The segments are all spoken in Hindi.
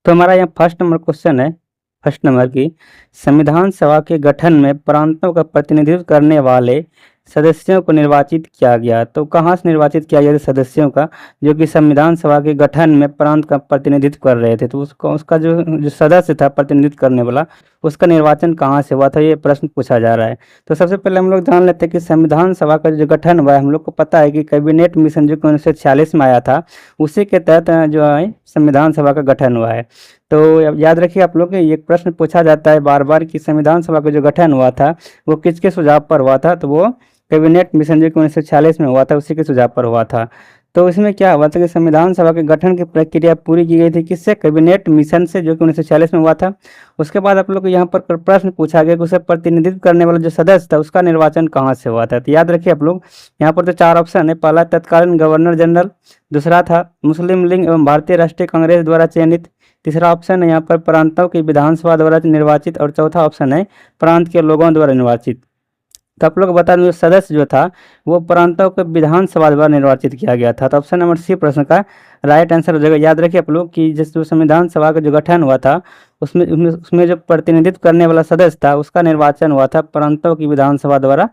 तो हमारा यहाँ फर्स्ट नंबर क्वेश्चन है, फर्स्ट नंबर की, संविधान सभा के गठन में प्रांतों का प्रतिनिधित्व करने वाले सदस्यों को निर्वाचित किया गया। तो कहाँ से निर्वाचित किया गया था सदस्यों का, जो कि संविधान सभा के गठन में प्रांत का प्रतिनिधित्व कर रहे थे। तो उसका जो सदस्य था प्रतिनिधित्व करने वाला, उसका निर्वाचन कहाँ से हुआ था, ये प्रश्न पूछा जा रहा है। तो सबसे पहले हम लोग जान लेते हैं कि संविधान सभा का जो गठन हुआ है, हम लोग को पता है कि कैबिनेट मिशन जो 1946 में आया था, उसी के तहत जो है संविधान सभा का गठन हुआ है। तो याद रखिए आप लोग, ये प्रश्न पूछा जाता है बार बार कि संविधान सभा का जो गठन हुआ था वो किसके सुझाव पर हुआ था। तो वो कैबिनेट मिशन जो 1946 में हुआ था, उसी के सुझाव पर हुआ था। तो इसमें क्या हुआ था कि संविधान सभा के गठन की प्रक्रिया पूरी की गई थी किससे, कैबिनेट मिशन से, जो कि 1946 में हुआ था। उसके बाद आप लोग को यहाँ पर प्रश्न पूछा गया कि उसे प्रतिनिधित्व करने वाला जो सदस्य था उसका निर्वाचन कहाँ से हुआ था। तो याद रखिए आप लोग, यहाँ पर तो 4 ऑप्शन है। पहला तत्कालीन गवर्नर जनरल, दूसरा था मुस्लिम लीग एवं भारतीय राष्ट्रीय कांग्रेस द्वारा चयनित, तीसरा ऑप्शन है यहाँ पर प्रांतों की विधानसभा द्वारा निर्वाचित, और चौथा ऑप्शन है प्रांत के लोगों द्वारा निर्वाचित। तो आप लोग बता दें, सदस्य जो था वो प्रांतों के विधानसभा द्वारा निर्वाचित किया गया था। तो ऑप्शन नंबर सी प्रश्न का राइट आंसर हो जाएगा। याद रखिए आप लोग कि जिस जो संविधान सभा का जो गठन हुआ था उसमें जो प्रतिनिधित्व करने वाला सदस्य था उसका निर्वाचन हुआ था प्रांतों की विधानसभा द्वारा।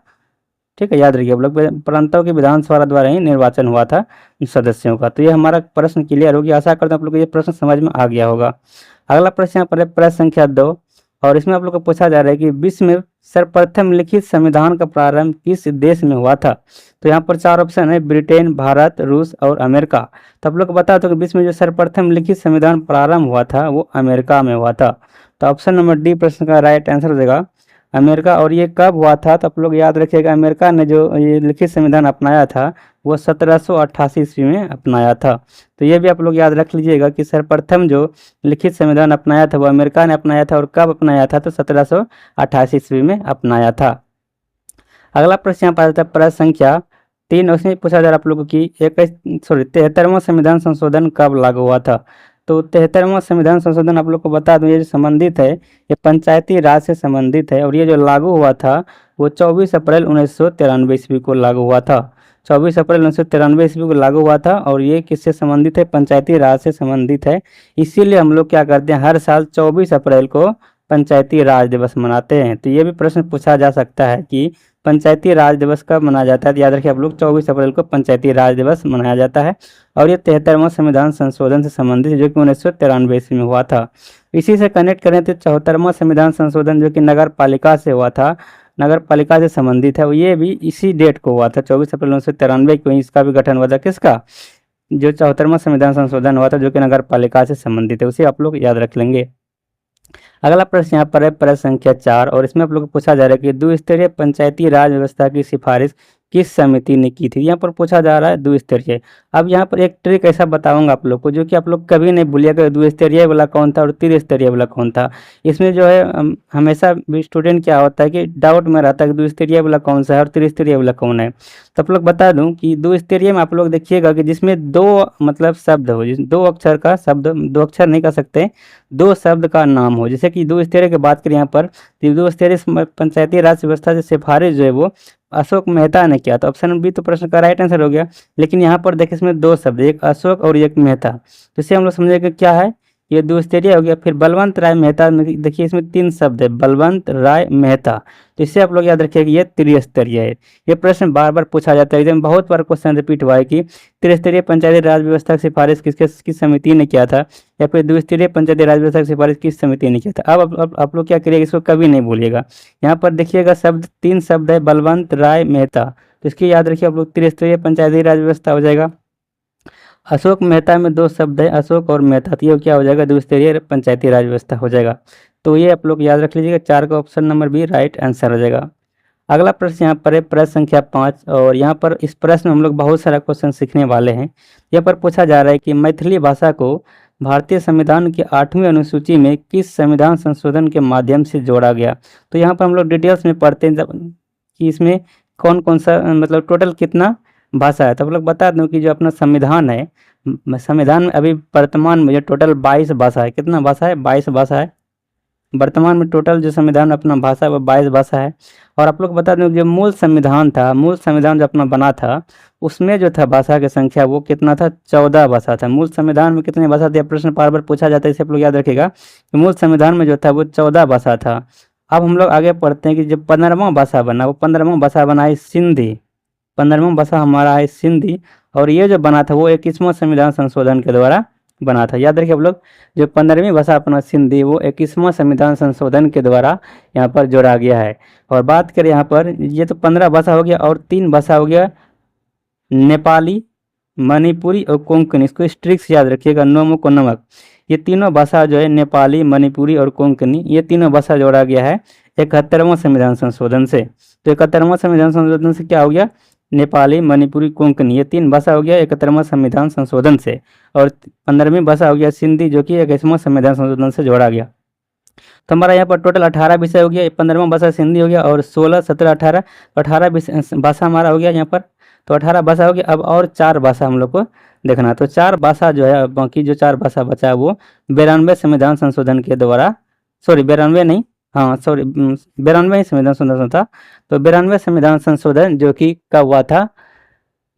ठीक है, याद रखिए आप लोग, प्रांतों की विधानसभा द्वारा ही निर्वाचन हुआ था सदस्यों का। तो ये हमारा प्रश्न क्लियर होगी। आशा करता हूँ आप लोग को ये प्रश्न समझ में आ गया होगा। अगला प्रश्न यहाँ पर है प्रश्न संख्या 2, और इसमें आप लोग को पूछा जा रहा है कि विश्व में सर्वप्रथम लिखित संविधान का प्रारंभ किस देश में हुआ था। तो यहाँ पर 4 ऑप्शन है, ब्रिटेन, भारत, रूस और अमेरिका। तो आप लोग को बता दो कि विश्व में जो सर्वप्रथम लिखित संविधान प्रारंभ हुआ था वो अमेरिका में हुआ था। तो ऑप्शन नंबर डी प्रश्न का राइट आंसर हो जाएगा अमेरिका। और ये कब हुआ था, तो आप लोग याद रखिएगा, अमेरिका ने जो ये लिखित संविधान अपनाया था वो 1788 ईस्वी में अपनाया था। तो ये भी आप लोग याद रख लीजिएगा कि सर्वप्रथम जो लिखित संविधान अपनाया था वो अमेरिका ने अपनाया था, और कब अपनाया था, तो 1788 ईस्वी में अपनाया था। अगला प्रश्न यहाँ पर आता है प्रश्न संख्या 3, उसमें पूछा जा रहा है आप लोगों की 73वां संविधान संशोधन कब लागू हुआ था। तो 73वां संविधान संशोधन आप लोग को बता दूं, ये जो संबंधित है ये पंचायती राज से संबंधित है, और ये जो लागू हुआ था वो 24 अप्रैल 1993 ईस्वी को लागू हुआ था। 24 अप्रैल 1993 ईस्वी को लागू हुआ था, और ये किससे संबंधित है, पंचायती राज से संबंधित है। इसीलिए हम लोग क्या करते हैं, हर साल 24 अप्रैल को पंचायती राज दिवस मनाते हैं। तो ये भी प्रश्न पूछा जा सकता है कि पंचायती राज दिवस कब मनाया जाता है। तो याद रखिए आप लोग, 24 अप्रैल को पंचायती राज दिवस मनाया जाता है, और ये 73वां संविधान संशोधन से संबंधित है, जो कि 1993 ईस्वी में हुआ था। इसी से कनेक्ट करें तो 74वां संविधान संशोधन जो कि नगर पालिका से हुआ था, नगर पालिका से संबंधित है, ये भी इसी डेट को हुआ था, 24 अप्रैल 1993 को इसका भी गठन हुआ था। किसका, जो 74वां संविधान संशोधन हुआ था जो कि नगर पालिका से संबंधित है, उसे आप लोग याद रख लेंगे। अगला प्रश्न यहाँ पर है प्रश्न संख्या 4, और इसमें आप लोग को पूछा जा रहा है कि द्विस्तरीय पंचायती राज व्यवस्था की सिफारिश किस समिति ने की थी। यहाँ पर पूछा जा रहा है द्विस्तरीय। अब यहाँ पर एक ट्रिक ऐसा बताऊंगा आप लोग को जो कि आप लोग कभी नहीं भूलिएगा, द्विस्तरीय वाला कौन था और त्रिस्तरीय वाला कौन था। इसमें जो है हमेशा भी स्टूडेंट क्या होता है कि डाउट में रहता है कि द्विस्तरीय वाला कौन सा है और त्रिस्तरीय वाला कौन है। तो आप लोग बता दूं कि द्विस्तरीय में आप लोग देखिएगा कि जिसमें 2 मतलब शब्द हो, जिस 2 अक्षर का शब्द, 2 अक्षर नहीं कह सकते, 2 शब्द का नाम हो। जैसे कि द्विस्तरीय की बात करें यहाँ पर, द्विस्तरीय पंचायती राज व्यवस्था से सिफारिश जो है वो अशोक मेहता ने किया। तो ऑप्शन बी तो प्रश्न का राइट आंसर हो गया। लेकिन यहाँ पर देखिए इसमें 2 शब्द, एक अशोक और एक मेहता, तो इसे हम लोग समझेंगे क्या है, ये द्विस्तरीय हो गया। फिर बलवंत राय मेहता, देखिए इसमें 3 शब्द है, बलवंत राय मेहता, तो इससे आप लोग याद रखिए कि ये त्रिस्तरीय है। ये प्रश्न बार बार पूछा जाता है, एकदम बहुत बार क्वेश्चन रिपीट हुआ है कि त्रिस्तरीय पंचायती राज व्यवस्था की सिफारिश किस समिति ने किया था, या फिर द्विस्तरीय पंचायती राज व्यवस्था की सिफारिश किस समिति ने किया था। अब आप लोग क्या करिएगा, इसको कभी नहीं भूलिएगा। यहाँ पर देखिएगा शब्द 3 शब्द है, बलवंत राय मेहता, तो इसकी याद रखिए आप लोग, त्रिस्तरीय पंचायती राज व्यवस्था हो जाएगा। अशोक मेहता में 2 शब्द है, अशोक और मेहता, तो ये क्या हो जाएगा, द्विस्तरीय पंचायती राज व्यवस्था हो जाएगा। तो ये आप लोग याद रख लीजिएगा, 4 का option number B right answer हो जाएगा। अगला प्रश्न यहाँ पर है प्रश्न संख्या 5, और यहाँ पर इस प्रश्न में हम लोग बहुत सारा क्वेश्चन सीखने वाले हैं। यहाँ पर पूछा जा रहा है कि मैथिली भाषा को भारतीय संविधान की 8वीं अनुसूची में किस संविधान संशोधन के माध्यम से जोड़ा गया। तो यहाँ पर हम लोग डिटेल्स में पढ़ते हैं कि इसमें कौन कौन सा मतलब टोटल कितना भाषा है। तो आप लोग बता दूं कि जो अपना संविधान है, संविधान में अभी वर्तमान में जो टोटल 22 भाषा है, कितना भाषा है, 22 भाषा है। वर्तमान में टोटल जो संविधान अपना भाषा वो 22 भाषा है। और आप लोग बता दें जो मूल संविधान था, मूल संविधान जो अपना बना था उसमें जो था भाषा की संख्या वो कितना था, 14 भाषा था। मूल संविधान में कितनी भाषा थी, प्रश्न बार बार पूछा जाता है, इसे आप लोग याद रखिएगा कि मूल संविधान में जो था वो 14 भाषा था। अब हम लोग आगे पढ़ते हैं कि जब 15वां भाषा बना, वो 15वां भाषा बना है सिंधी। 15वां भाषा हमारा है सिंधी। और ये जो बना था वो 21वां संविधान संशोधन के द्वारा बना था। याद रखिए आप लोग, जो 15वीं भाषा अपना सिंधी वो 21वां संविधान संशोधन के द्वारा यहाँ पर जोड़ा गया है। और बात करें यहाँ पर, ये तो 15 भाषा हो गया और 3 भाषा हो गया नेपाली, मणिपुरी और कोंकणी। इसको स्ट्रिक्ट से याद रखिएगा, नोमो को नमक। ये तीनों भाषा जो है नेपाली, मणिपुरी और कोंकणी, ये तीनों भाषा जोड़ा गया है 71वां संविधान संशोधन से। तो 71वां संविधान संशोधन से क्या हो गया, नेपाली, मणिपुरी, कोंकणी, ये 3 भाषा हो गया 71वां संविधान संशोधन से। और 15वीं भाषा हो गया सिंधी, जो कि 21वां संविधान संशोधन से जोड़ा गया। तो हमारा यहाँ पर टोटल 18 विषय हो गया। 15वां भाषा सिंधी हो गया और 16, 17, 18, 18 भाषा हमारा हो गया यहाँ पर। तो 18 भाषा हो गया। अब और 4 भाषा हम लोग को देखना है। तो 4 भाषा जो है, बाकी जो 4 भाषा बचा है वो 92 संविधान संशोधन के द्वारा, सॉरी 92 नहीं, हाँ सॉरी 92 ही संविधान संशोधन था। तो 92 संविधान संशोधन जो कि कब हुआ था,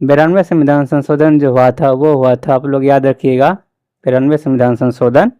92 संविधान संशोधन जो हुआ था वो हुआ था, आप लोग याद रखिएगा, 92 संविधान संशोधन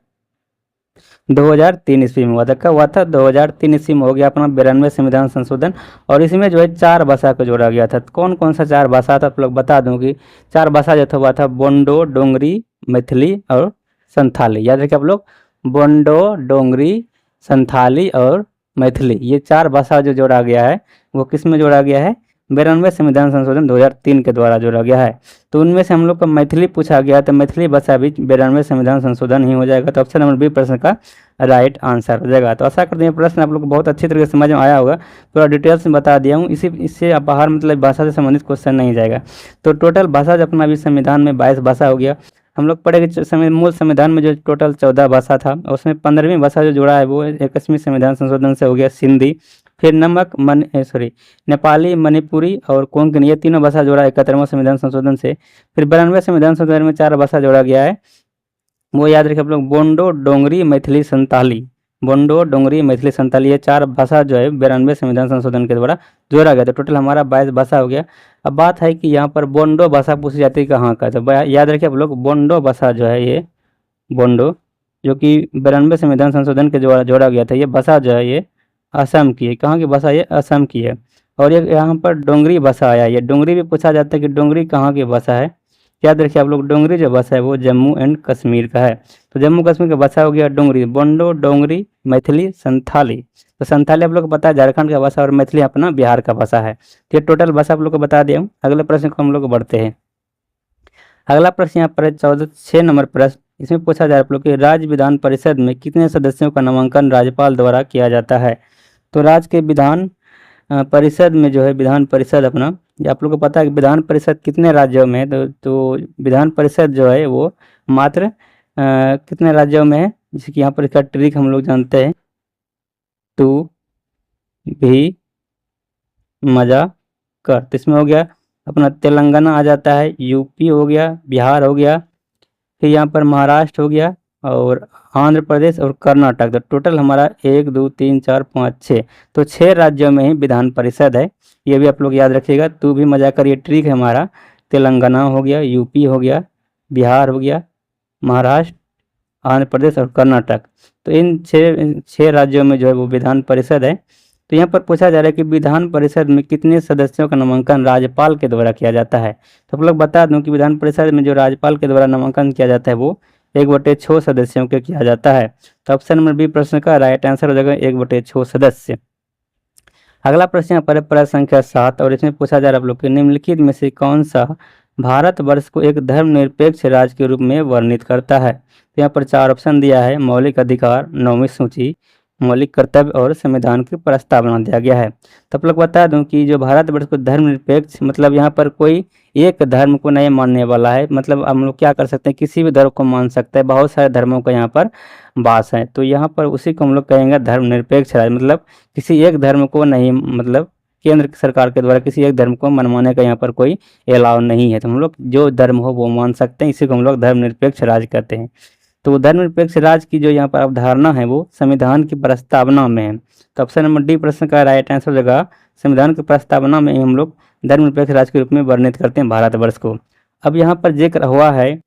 2003 ईस्वी में हुआ था। कब हुआ था, 2003 ईस्वी में हो गया अपना 92 संविधान संशोधन। और इसमें जो है 4 भाषा को जोड़ा गया था। कौन कौन सा 4 भाषा था, आप लोग बता दूं कि 4 भाषा जो था हुआ था बोंडो, डोंगरी, मैथिली और संथाली। याद रखिए आप लोग, बोंडो, डोंगरी, संथाली और मैथिली, ये 4 भाषा जो जोड़ा गया है वो किस में जोड़ा गया है, 92 संविधान संशोधन 2003 के द्वारा जोड़ा गया है। तो उनमें से हम लोग को मैथिली पूछा गया, तो मैथिली भाषा भी 92 संविधान संशोधन ही हो जाएगा। तो ऑप्शन नंबर बी प्रश्न का राइट आंसर हो जाएगा। तो आशा करते हैं प्रश्न आप लोग को बहुत अच्छी तरीके से समझ में आया होगा। पूरा डिटेल्स में बता दिया हूँ, इससे बाहर मतलब भाषा से संबंधित क्वेश्चन नहीं जाएगा। तो टोटल भाषा जो अपना अभी संविधान में 22 भाषा हो गया। हम लोग पढ़ेंगे मूल संविधान में जो टोटल 14 भाषा था, उसमें 15वीं भाषा जो जुड़ा है वो 21वीं संविधान संशोधन से हो गया सिंधी। फिर नेपाली, मणिपुरी और कोंकणी, ये तीनों भाषा जोड़ा 71वां संविधान संशोधन से। फिर 92 संविधान संशोधन में 4 भाषा जोड़ा गया है, वो याद रखिए आप लोग, बोंडो, डोंगरी, मैथिली, संताली। बोंडो, डोंगरी, मैथिली, संताली, ये 4 भाषा जो है 92 संविधान संशोधन के द्वारा जोड़ा गया। तो टोटल हमारा 22 भाषा हो गया। अब बात है कि यहाँ पर बोंडो भाषा पूछी जाती है कहाँ का, तो याद रखिए आप लोग, बोंडो भाषा जो है ये बोंडो, जो कि 92 संविधान संशोधन के द्वारा जोड़ा गया था, ये भाषा जो है ये असम की है। कहाँ की भाषा, ये असम की है। और ये यहाँ पर डोंगरी भाषा आया, ये डोंगरी भी पूछा जाता है कि डोंगरी कहाँ की भाषा है। याद रखिए आप लोग, डोंगरी जो भाषा है वो जम्मू एंड कश्मीर का है। तो जम्मू कश्मीर का भाषा हो गया डोंगरी, बोंडो, डोंगरी, मैथिली, संथाली। तो संथाली आप लोग को पता है झारखंड का भाषा और मैथिली अपना बिहार का भाषा है। तो ये टोटल भाषा आप लोग को बता दिया हूँ। अगले प्रश्न को हम लोग बढ़ते हैं। अगला प्रश्न यहाँ पर 6 नंबर प्रश्न, इसमें पूछा जाए आप लोग कि राज्य विधान परिषद में कितने सदस्यों का नामांकन राज्यपाल द्वारा किया जाता है। तो राज्य के विधान परिषद में जो है, विधान परिषद अपना, ये आप लोग को पता है कि विधान परिषद कितने राज्यों में है। तो विधान परिषद जो है वो मात्र कितने राज्यों में है, जैसे कि यहाँ पर इसका ट्रिक हम लोग जानते हैं, टू भी मजा कर। तो इसमें हो गया अपना तेलंगाना आ जाता है, यूपी हो गया, बिहार हो गया, फिर यहाँ पर महाराष्ट्र हो गया और आंध्र प्रदेश और कर्नाटक। तो टोटल हमारा 1, 2, 3, 4, 5, 6, तो 6 राज्यों में ही विधान परिषद है। ये भी आप लोग याद रखिएगा, तू भी मजा कर, ये ट्रिक है हमारा। तेलंगाना हो गया, यूपी हो गया, बिहार हो गया, महाराष्ट्र, आंध्र प्रदेश और कर्नाटक। तो इन 6 राज्यों में जो है वो विधान परिषद है। तो यहाँ पर पूछा जा रहा है कि विधान परिषद में कितने सदस्यों का नामांकन राज्यपाल के द्वारा किया जाता है। तो आप लोग बता दूं कि विधान परिषद में जो राज्यपाल के द्वारा नामांकन किया जाता है वो 1/6 सदस्यों के किया जाता है। तो ऑप्शन नंबर बी प्रश्न का राइट आंसर हो जाएगा 1/6 सदस्य। अगला प्रश्न यहाँ पर प्रश्न संख्या 7, और इसमें पूछा जा रहा है आप लोग कि निम्नलिखित में से कौन सा भारतवर्ष को एक धर्मनिरपेक्ष राज्य के रूप में वर्णित करता है। तो यहाँ पर 4 ऑप्शन दिया है, मौलिक अधिकार, 9वीं सूची, मौलिक कर्तव्य और संविधान की प्रस्तावना दिया गया है। तो आप लोग बता दूं कि जो भारतवर्ष को धर्मनिरपेक्ष, मतलब यहाँ पर कोई एक धर्म को नहीं मानने वाला है। मतलब हम लोग क्या कर सकते हैं, किसी भी धर्म को मान सकते हैं, बहुत सारे धर्मों का यहाँ पर वास है। तो यहाँ पर उसी को हम लोग कहेंगे धर्मनिरपेक्ष राज्य, मतलब किसी एक धर्म को नहीं, मतलब केंद्र सरकार के द्वारा किसी एक धर्म को मनवाने का यहाँ पर कोई अलाउ नहीं है। तो हम लोग जो धर्म हो वो मान सकते हैं, इसी को हम लोग धर्मनिरपेक्ष राज्य कहते हैं। तो धर्मनिरपेक्ष राज्य की जो यहाँ पर अवधारणा है वो संविधान की प्रस्तावना में है। तो ऑप्शन नंबर डी प्रश्न का राइट आंसर हो जाएगा, संविधान की प्रस्तावना में ही हम लोग धर्मनिरपेक्ष राज्य के रूप में वर्णित करते हैं भारतवर्ष को। अब यहाँ पर जिक्र हुआ है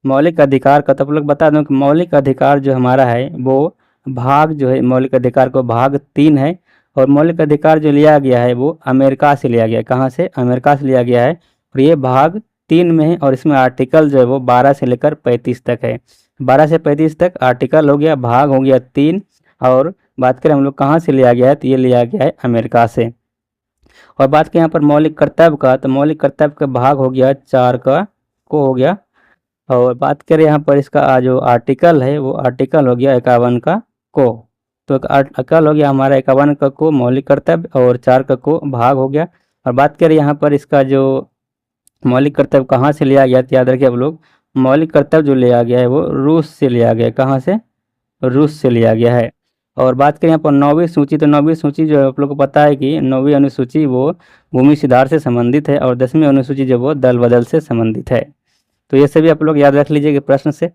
मौलिक अधिकार का, तो आप लोग बता दूं कि मौलिक अधिकार जो हमारा है वो भाग जो है मौलिक अधिकार को भाग 3 है, और मौलिक अधिकार जो लिया गया है वो अमेरिका से लिया गया है। कहाँ से? अमेरिका से लिया गया है, और ये भाग 3 में है, और इसमें आर्टिकल जो है वो 12 से लेकर 35 तक है। 12 से 35 तक आर्टिकल हो गया, भाग हो गया 3, और बात करें हम लोग कहाँ से लिया गया है, तो ये लिया गया है अमेरिका से। और बात करें यहाँ पर मौलिक कर्तव्य का, तो मौलिक कर्तव्य का भाग हो गया 4 का को हो गया, और बात करें यहाँ पर इसका जो आर्टिकल है वो आर्टिकल हो गया 51 का को। तो एक आर्टिकल हो गया हमारा 51 का को मौलिक कर्तव्य, और 4 का को भाग हो गया। और बात करें यहाँ पर इसका जो मौलिक कर्तव्य कहाँ से लिया गया, तो याद रखिए आप लोग, मौलिक कर्तव्य जो लिया गया है वो रूस से लिया गया है। कहाँ से? रूस से लिया गया है। और बात करें यहाँ पर 9वीं सूची, तो 9वीं सूची जो है आप लोग को पता है कि 9वीं अनुसूची वो भूमि सुधार से संबंधित है, और 10वीं अनुसूची जो वो दल बदल से संबंधित है। तो ये सभी आप लोग याद रख लीजिए प्रश्न से।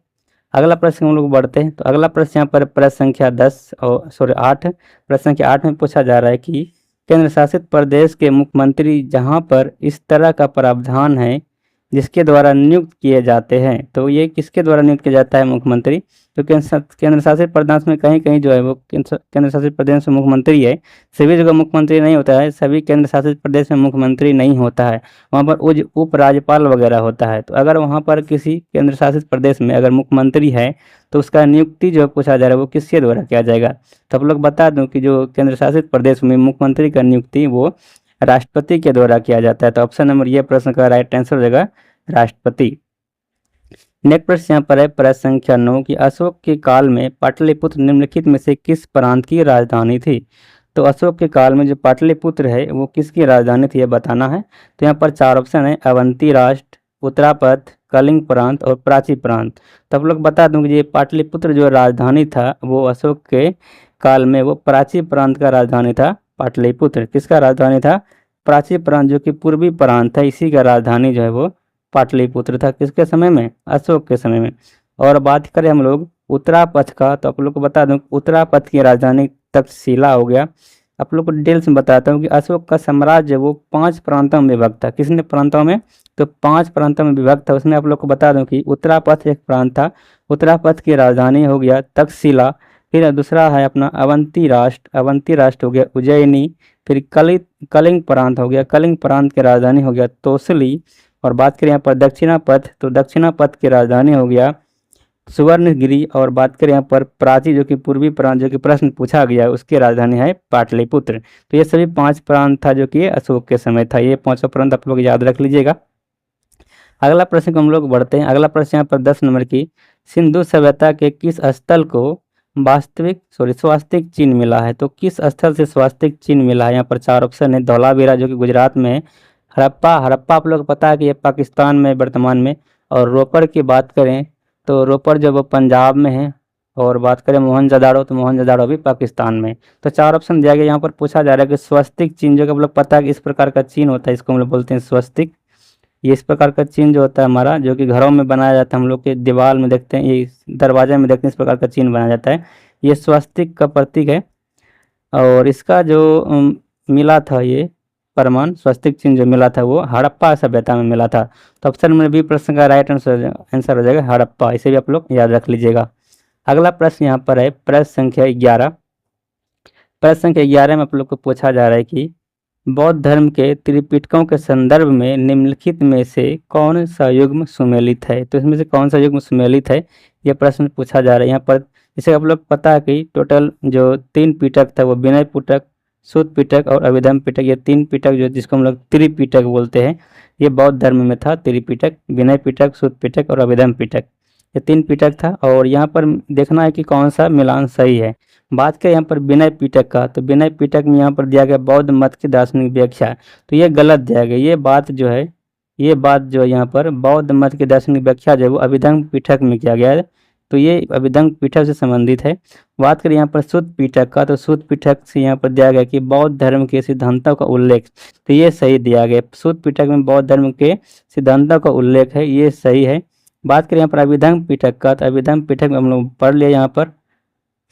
अगला प्रश्न हम लोग बढ़ते हैं। तो अगला प्रश्न यहाँ पर प्रश्न संख्या 8, प्रश्न संख्या 8 में पूछा जा रहा है कि केंद्र शासित प्रदेश के मुख्यमंत्री जहाँ पर इस तरह का प्रावधान है जिसके द्वारा नियुक्त किए जाते हैं, तो ये किसके द्वारा नियुक्त किया जाता है मुख्यमंत्री? तो केंद्र शासित प्रदेश में कहीं कहीं जो है वो केंद्र शासित प्रदेश में मुख्यमंत्री है, सभी जगह मुख्यमंत्री नहीं होता है, सभी केंद्र शासित प्रदेश में मुख्यमंत्री नहीं होता है, वहाँ पर उपराज्यपाल वगैरह होता है। तो अगर वहाँ पर किसी केंद्र शासित प्रदेश में अगर मुख्यमंत्री है तो उसका नियुक्ति जो पूछा जा रहा है वो किसके द्वारा किया जाएगा? तो आप लोग बता दूं कि जो केंद्र शासित प्रदेश में मुख्यमंत्री का नियुक्ति वो राष्ट्रपति के द्वारा किया जाता है। तो ऑप्शन नंबर ये प्रश्न का राइट आंसर हो जाएगा राष्ट्रपति। नेक्स्ट प्रश्न यहाँ पर है प्रश्न संख्या 9 की अशोक के काल में पाटलिपुत्र निम्नलिखित में से किस प्रांत की राजधानी थी? तो अशोक के काल में जो पाटलिपुत्र है वो किसकी राजधानी थी ये बताना है। तो यहाँ पर 4 ऑप्शन है, अवंती राष्ट्र, उत्तरापथ, कलिंग प्रांत और प्राची प्रांत। तो आप लोग बता दूं कि ये पाटलिपुत्र जो राजधानी था वो अशोक के काल में वो प्राची प्रांत का राजधानी था। पाटलिपुत्र किसका राजधानी था? प्राची प्रांत जो कि पूर्वी प्रांत है, इसी का राजधानी जो है वो पाटलिपुत्र था। किसके समय में? अशोक के समय में। और बात करें हम लोग उत्तरापथ का, तो आप लोग को बता दूं उत्तरापथ की राजधानी तक्षशिला हो गया। आप लोग को डिटेल्स में बताता हूँ कि अशोक का साम्राज्य वो 5 प्रांतों में विभक्त था। किसने प्रांतों में? तो 5 प्रांतों में विभक्त था। उसमें आप लोग को बता दूं कि उत्तरापथ एक प्रांत था, उत्तरापथ की राजधानी हो गया तक्षशिला। फिर दूसरा है अपना अवंती राष्ट्र, अवंती राष्ट्र हो गया उज्जैनी। फिर कलिंग प्रांत हो गया, कलिंग प्रांत की राजधानी हो गया तोसली। और बात करें यहाँ पर दक्षिणापथ, तो दक्षिणापथ की राजधानी हो गया सुवर्णगिरी। और बात करें यहाँ पर प्राची जो कि पूर्वी प्रांत जो कि प्रश्न पूछा गया उसकी राजधानी है पाटलिपुत्र। तो ये सभी 5 प्रांत था जो कि अशोक के समय था। ये 5 प्रांत आप लोग याद रख लीजिएगा। अगला प्रश्न को हम लोग बढ़ते हैं। अगला प्रश्न यहाँ पर 10 नंबर की, सिंधु सभ्यता के किस स्थल को स्वास्तिक चिन्ह मिला है? तो किस स्थल से स्वास्तिक चिन्ह मिला है? यहाँ पर 4 ऑप्शन है, धौलावीरा जो कि गुजरात में है, हड़प्पा आप लोग को पता है कि ये पाकिस्तान में वर्तमान में, और रोपड़ की बात करें तो रोपड़ जो वो पंजाब में है, और बात करें मोहनजोदाड़ो तो मोहनजोदाड़ो भी पाकिस्तान में। तो 4 ऑप्शन दिया गया। यहाँ पर पूछा जा रहा है कि स्वस्तिक चिन्ह जो कि आप लोग पता है कि इस प्रकार का चिन्ह होता है, इसको हम लोग बोलते हैं स्वस्तिक। ये इस प्रकार का चिन्ह जो होता है हमारा जो कि घरों में बनाया जाता है, हम लोग के दीवार में देखते हैं, ये दरवाजे में देखते हैं, इस प्रकार का चिन्ह बनाया जाता है, ये स्वस्तिक का प्रतीक है। और इसका जो मिला था ये प्रमाण स्वस्तिक चिन्ह जो मिला था वो हड़प्पा सभ्यता में मिला था। तो ऑप्शन में भी प्रश्न का राइट आंसर हो जाएगा हड़प्पा। इसे भी आप लोग याद रख लीजिएगा। अगला प्रश्न यहाँ पर है प्रश्न संख्या 11। प्रश्न संख्या 11 में आप लोग को पूछा जा रहा है कि बौद्ध धर्म के त्रिपिटकों के संदर्भ में निम्नलिखित में से कौन सा युग्म सुमेलित है? तो इसमें से कौन सा युग्म सुमेलित है ये प्रश्न पूछा जा रहा है। यहाँ पर जैसे आप लोग पता है कि टोटल जो 3 पिटक था वो विनय पिटक, सूत पिटक और अभिधम पिटक, ये 3 पिटक जो जिसको हम लोग त्रिपिटक बोलते हैं, ये बौद्ध धर्म में था। त्रिपिटक, विनय पिटक, सूत पिटक और अभिधम पिटक, ये 3 पिटक था। और यहाँ पर देखना है कि कौन सा मिलान सही है। बात करें यहाँ पर विनय पिटक का, तो विनय पिटक में यहाँ पर दिया गया बौद्ध मत की दार्शनिक व्याख्या, तो ये गलत दिया गया। ये बात जो है यहाँ पर बौद्ध मत की दार्शनिक व्याख्या जो है वो अभिधम पिटक में किया गया है, तो ये अभिधम पिटक से संबंधित है। बात करें यहाँ पर सूत पिटक का, तो सूत पिटक से यहाँ पर दिया गया कि बौद्ध धर्म के सिद्धांतों का उल्लेख, तो ये सही दिया गया। सूत पिटक में बौद्ध धर्म के सिद्धांतों का उल्लेख है, ये सही है। बात करें यहाँ पर अभिधर्म पिटक का, तो अभिधर्म पिटक में हम लोग पढ़ लिया यहाँ पर,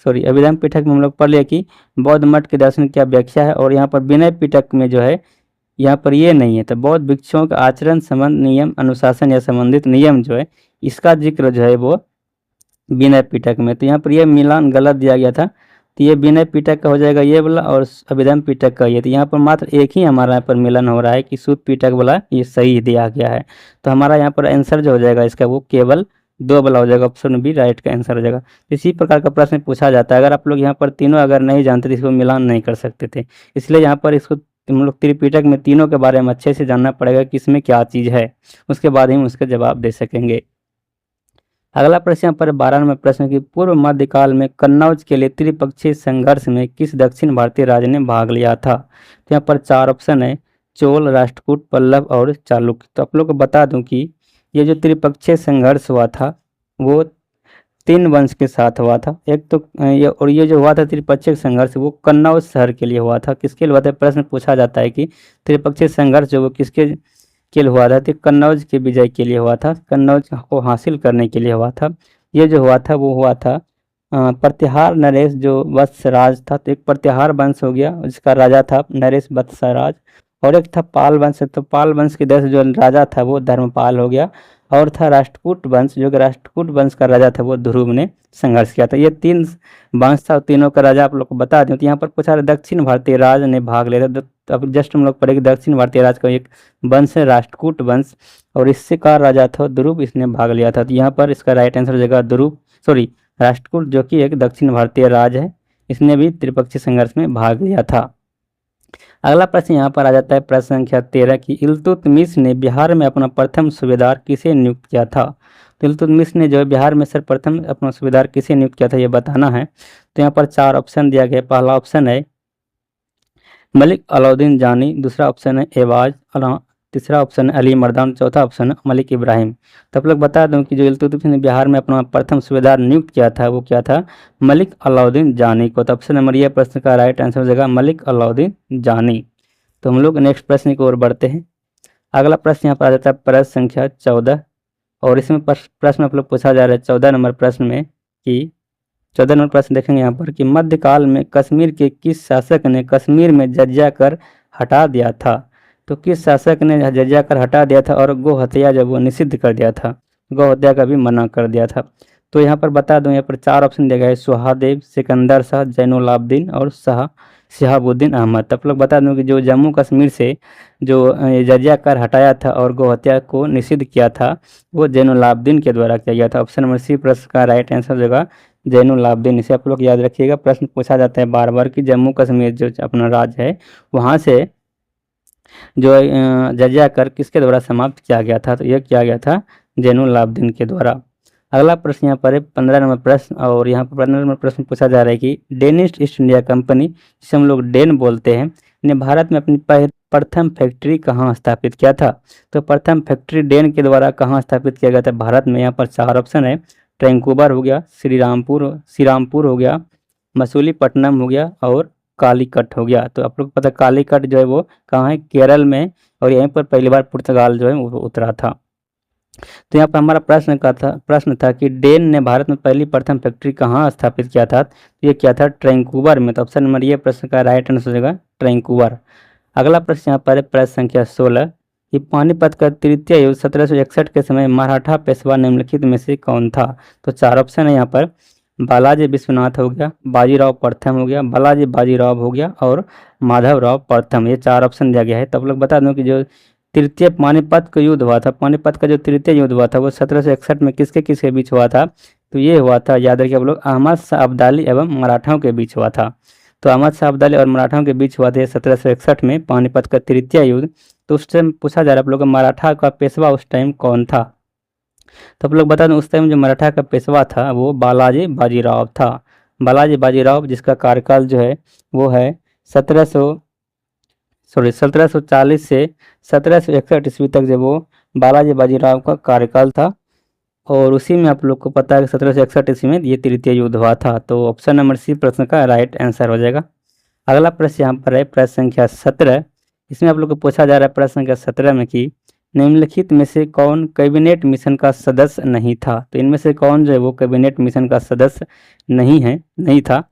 सॉरी अभिधर्म पिटक में हम लोग पढ़ लिया कि बौद्ध मठ के दर्शन क्या व्याख्या है। और यहाँ पर विनय पिटक में जो है यहाँ पर ये नहीं है, तो बौद्ध भिक्षुओं का आचरण संबंध नियम अनुशासन या संबंधित नियम जो है इसका जिक्र जो है वो विनय पिटक में। तो यहाँ पर ये मिलान गलत दिया गया था, तो ये विनय पिटक का हो जाएगा ये वाला और अभिधर्म पिटक का ये। तो यहाँ पर मात्र एक ही हमारा यहाँ पर मिलन हो रहा है कि सूत पिटक वाला ये सही दिया गया है। तो हमारा यहाँ पर आंसर जो हो जाएगा इसका वो केवल 2 वाला हो जाएगा, ऑप्शन बी राइट का आंसर हो जाएगा। इसी प्रकार का प्रश्न पूछा जाता है, अगर आप लोग यहाँ पर तीनों अगर नहीं जानते तो इसको मिलान नहीं कर सकते थे, इसलिए यहाँ पर इसको हम लोग त्रिपिटक में तीनों के बारे में अच्छे से जानना पड़ेगा कि इसमें क्या चीज़ है, उसके बाद ही हम उसका जवाब दे सकेंगे। अगला प्रश्न यहाँ पर 12 नंबर प्रश्न की पूर्व मध्यकाल में कन्नौज के लिए त्रिपक्षीय संघर्ष में किस दक्षिण भारतीय राज्य ने भाग लिया था। तो यहाँ पर 4 ऑप्शन है, चोल, राष्ट्रकूट, पल्लव और चालुक्य। तो आप लोग को बता दूं कि ये जो त्रिपक्षीय संघर्ष हुआ था वो 3 वंश के साथ हुआ था। एक तो ये जो हुआ था त्रिपक्षीय संघर्ष वो कन्नौज शहर के लिए हुआ था। किसके लिए हुआ था, प्रश्न पूछा जाता है कि त्रिपक्षीय संघर्ष जो वो किसके के लिए हुआ था, तो कन्नौज के विजय के लिए हुआ था, कन्नौज को हासिल करने के लिए हुआ था। ये जो हुआ था वो हुआ था प्रतिहार नरेश जो वत्सराज था। तो एक प्रतिहार वंश हो गया जिसका राजा था नरेश वत्सराज, और एक था पाल वंश। तो पाल वंश के 10 जो राजा था वो धर्मपाल हो गया, और था राष्ट्रकूट वंश जो कि राष्ट्रकूट वंश का राजा था वो ध्रुव ने संघर्ष किया था। ये 3 वंश था, तीनों का राजा आप लोग को बता दें। तो यहाँ पर पूछा दक्षिण भारतीय राज ने भाग लिया था। अब जस्ट हम लोग पढ़ेंगे दक्षिण भारतीय राज का एक वंश है राष्ट्रकूट वंश, और इससे का राजा था ध्रुव, इसने भाग लिया था। तो यहाँ पर इसका राइट आंसर हो जाएगा ध्रुव, सॉरी राष्ट्रकूट जो कि एक दक्षिण भारतीय राज है, इसने भी त्रिपक्षीय संघर्ष में भाग लिया था। अगला प्रश्न यहाँ पर आ जाता है प्रश्न संख्या 13 की इल्तुतमिश ने बिहार में अपना प्रथम सूबेदार किसे नियुक्त किया था। तो इल्तुतमिश ने जो है बिहार में सर्वप्रथम अपना सूबेदार किसे नियुक्त किया था ये बताना है। तो यहाँ पर 4 ऑप्शन दिया गया। पहला ऑप्शन है मलिक अलाउद्दीन जानी, दूसरा ऑप्शन है एवाज अला, तीसरा ऑप्शन है अली मर्दान, चौथा ऑप्शन है मलिक इब्राहिम। तो आप लोग बता दूं कि जो इल्तुतमिश ने बिहार में अपना प्रथम सूबेदार नियुक्त किया था वो क्या था, मलिक अलाउद्दीन जानी को। तो ऑप्शन नंबर ये प्रश्न का राइट आंसर हो जाएगा मलिक अलाउद्दीन जानी। तो हम लोग नेक्स्ट प्रश्न की ओर बढ़ते हैं। अगला प्रश्न यहाँ पर आ जाता है प्रश्न संख्या 14, और इसमें प्रश्न आप लोग पूछा जा रहा है 14 नंबर प्रश्न में कि 14 नंबर प्रश्न देखेंगे यहाँ पर कि मध्यकाल में कश्मीर के किस शासक ने कश्मीर में जजिया कर हटा दिया था। तो किस शासक ने जजिया कर हटा दिया था और गौ हत्या जब वो निषिद्ध कर दिया था, गौ हत्या का भी मना कर दिया था। तो यहाँ पर बता दूं यहाँ पर 4 ऑप्शन दिया गया है, सुहादेव, सिकंदर शाह, जैनुलाब्दीन और शहाबुद्दीन अहमद। तो आप लोग बता दूं कि जो जम्मू कश्मीर से जो जजिया कर हटाया था और गौ हत्या को निषिद्ध किया था वो जैनुलाब्दीन के द्वारा किया गया था। ऑप्शन नंबर सी प्रश्न का राइट आंसर होगा जैनुलाब्दीन। इसे आप लोग याद रखिएगा, प्रश्न पूछा जाता है बार बार कि जम्मू कश्मीर जो अपना राज्य है वहाँ से जो जजिया कर किसके द्वारा समाप्त किया गया था, तो यह किया गया था जैनुलाब्दीन के द्वारा। अगला प्रश्न यहाँ पर है 15 नंबर प्रश्न, और यहाँ पर 15 नंबर प्रश्न पूछा जा रहा है कि डेनिश ईस्ट इंडिया कंपनी जिसे हम लोग डेन बोलते हैं ने भारत में अपनी प्रथम फैक्ट्री कहाँ स्थापित किया था। तो प्रथम फैक्ट्री डेन के द्वारा कहाँ स्थापित किया गया था भारत में। यहाँ पर 4 ऑप्शन है, ट्रैंकूबर हो गया, श्रीरामपुर हो गया, मसूलीपट्टनम हो गया और कालीकट हो गया। तो आप लोग को पता है कालीकट जो है वो कहाँ है, केरल में, और यहीं पर पहली बार पुर्तगाल जो है वो उतरा था। तो यहाँ पर हमारा प्रश्न था कि डेन ने भारत में पहली प्रथम फैक्ट्री कहाँ स्थापित किया था, तो ये किया था ट्रैंकूबर में। तो ऑप्शन नंबर ये प्रश्न का राइट आंसर हो जाएगा ट्रैंकूबर। अगला प्रश्न यहाँ पर है प्रश्न संख्या 16 कि पानीपत का तृतीय युद्ध 1761 के समय मराठा पेशवा निम्नलिखित में से कौन था। तो 4 ऑप्शन है यहाँ पर, बालाजी विश्वनाथ हो गया, बाजीराव प्रथम हो गया, बालाजी बाजीराव हो गया और माधवराव प्रथम। ये 4 ऑप्शन दिया गया है। तो आप लोग बता दूं कि जो तृतीय पानीपत का युद्ध हुआ था, पानीपत का जो तृतीय युद्ध हुआ था वो 1761 में किसके किसके बीच हुआ था, तो ये हुआ था, याद रखिए आप लोग, अहमद शाह अब्दाली एवं मराठाओं के बीच हुआ था। तो अहमद शाह अब्दाली और मराठाओं के बीच हुआ था 1761 में पानीपत का तृतीय युद्ध। तो उस टाइम पूछा जा रहा है आप लोग मराठा का पेशवा उस टाइम कौन था। तो आप लोग बता दें उस टाइम जो मराठा का पेशवा था वो बालाजी बाजीराव था। बालाजी बाजीराव जिसका कार्यकाल जो है वो है 1740 से 1761 ईस्वी तक जो वो बालाजी बाजीराव का कार्यकाल था, और उसी में आप लोग को पता है कि 1761 ईस्वी में ये तृतीय युद्ध हुआ था। तो ऑप्शन नंबर सी प्रश्न का राइट आंसर हो जाएगा। अगला प्रश्न यहाँ पर है प्रश्न संख्या 17, इसमें आप लोग को पूछा जा रहा है प्रश्न संख्या 17 में कि निम्नलिखित में से कौन कैबिनेट मिशन का सदस्य नहीं था? तो इनमें से कौन जो है वो कैबिनेट मिशन का सदस्य नहीं था,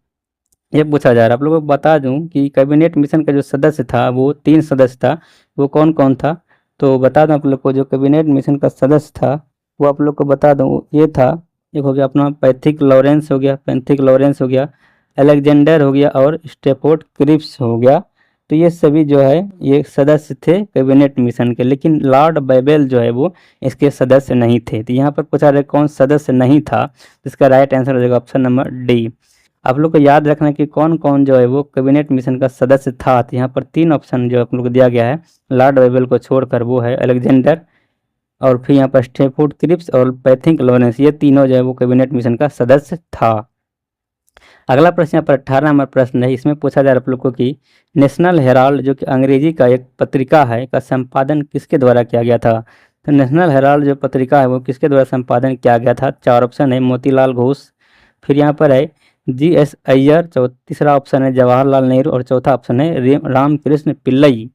ये पूछा जा रहा है। आप लोगों को बता दूं कि कैबिनेट मिशन का जो सदस्य था वो 3 सदस्य था। वो कौन कौन था? तो बता दूं आप लोग को, जो कैबिनेट मिशन का सदस्य था वो आप लोग को बता दूं, ये था, एक हो गया अपना पैथिक लॉरेंस हो गया, अलेक्जेंडर हो गया और स्टेफोर्ड क्रिप्स हो गया। तो ये सभी जो है ये सदस्य थे कैबिनेट मिशन के, लेकिन लॉर्ड बैबल जो है वो इसके सदस्य नहीं थे। तो यहाँ पर पूछा रहे कौन सदस्य नहीं था, तो इसका राइट आंसर हो जाएगा ऑप्शन नंबर डी। आप लोग को याद रखना कि कौन कौन जो है वो कैबिनेट मिशन का सदस्य था। तो यहाँ पर 3 ऑप्शन जो आप लोग को दिया गया है, लॉर्ड बैबल को छोड़कर, वो है अलेक्जेंडर, और फिर यहाँ पर स्टेफोर्ड क्रिप्स और पैथिक लॉरेंस, ये तीनों जो है वो कैबिनेट मिशन का सदस्य था। अगला प्रश्न यहाँ पर 18 नंबर प्रश्न है। इसमें पूछा जा रहा है आप लोग को कि नेशनल हेराल्ड जो कि अंग्रेजी का एक पत्रिका है का संपादन किसके द्वारा किया गया था? तो नेशनल हेराल्ड जो पत्रिका है वो किसके द्वारा संपादन किया गया था? 4 ऑप्शन है, मोतीलाल घोष, फिर यहाँ पर है जी.एस. अय्यर, तीसरा ऑप्शन है जवाहरलाल नेहरू और चौथा ऑप्शन है रामकृष्ण पिल्लई।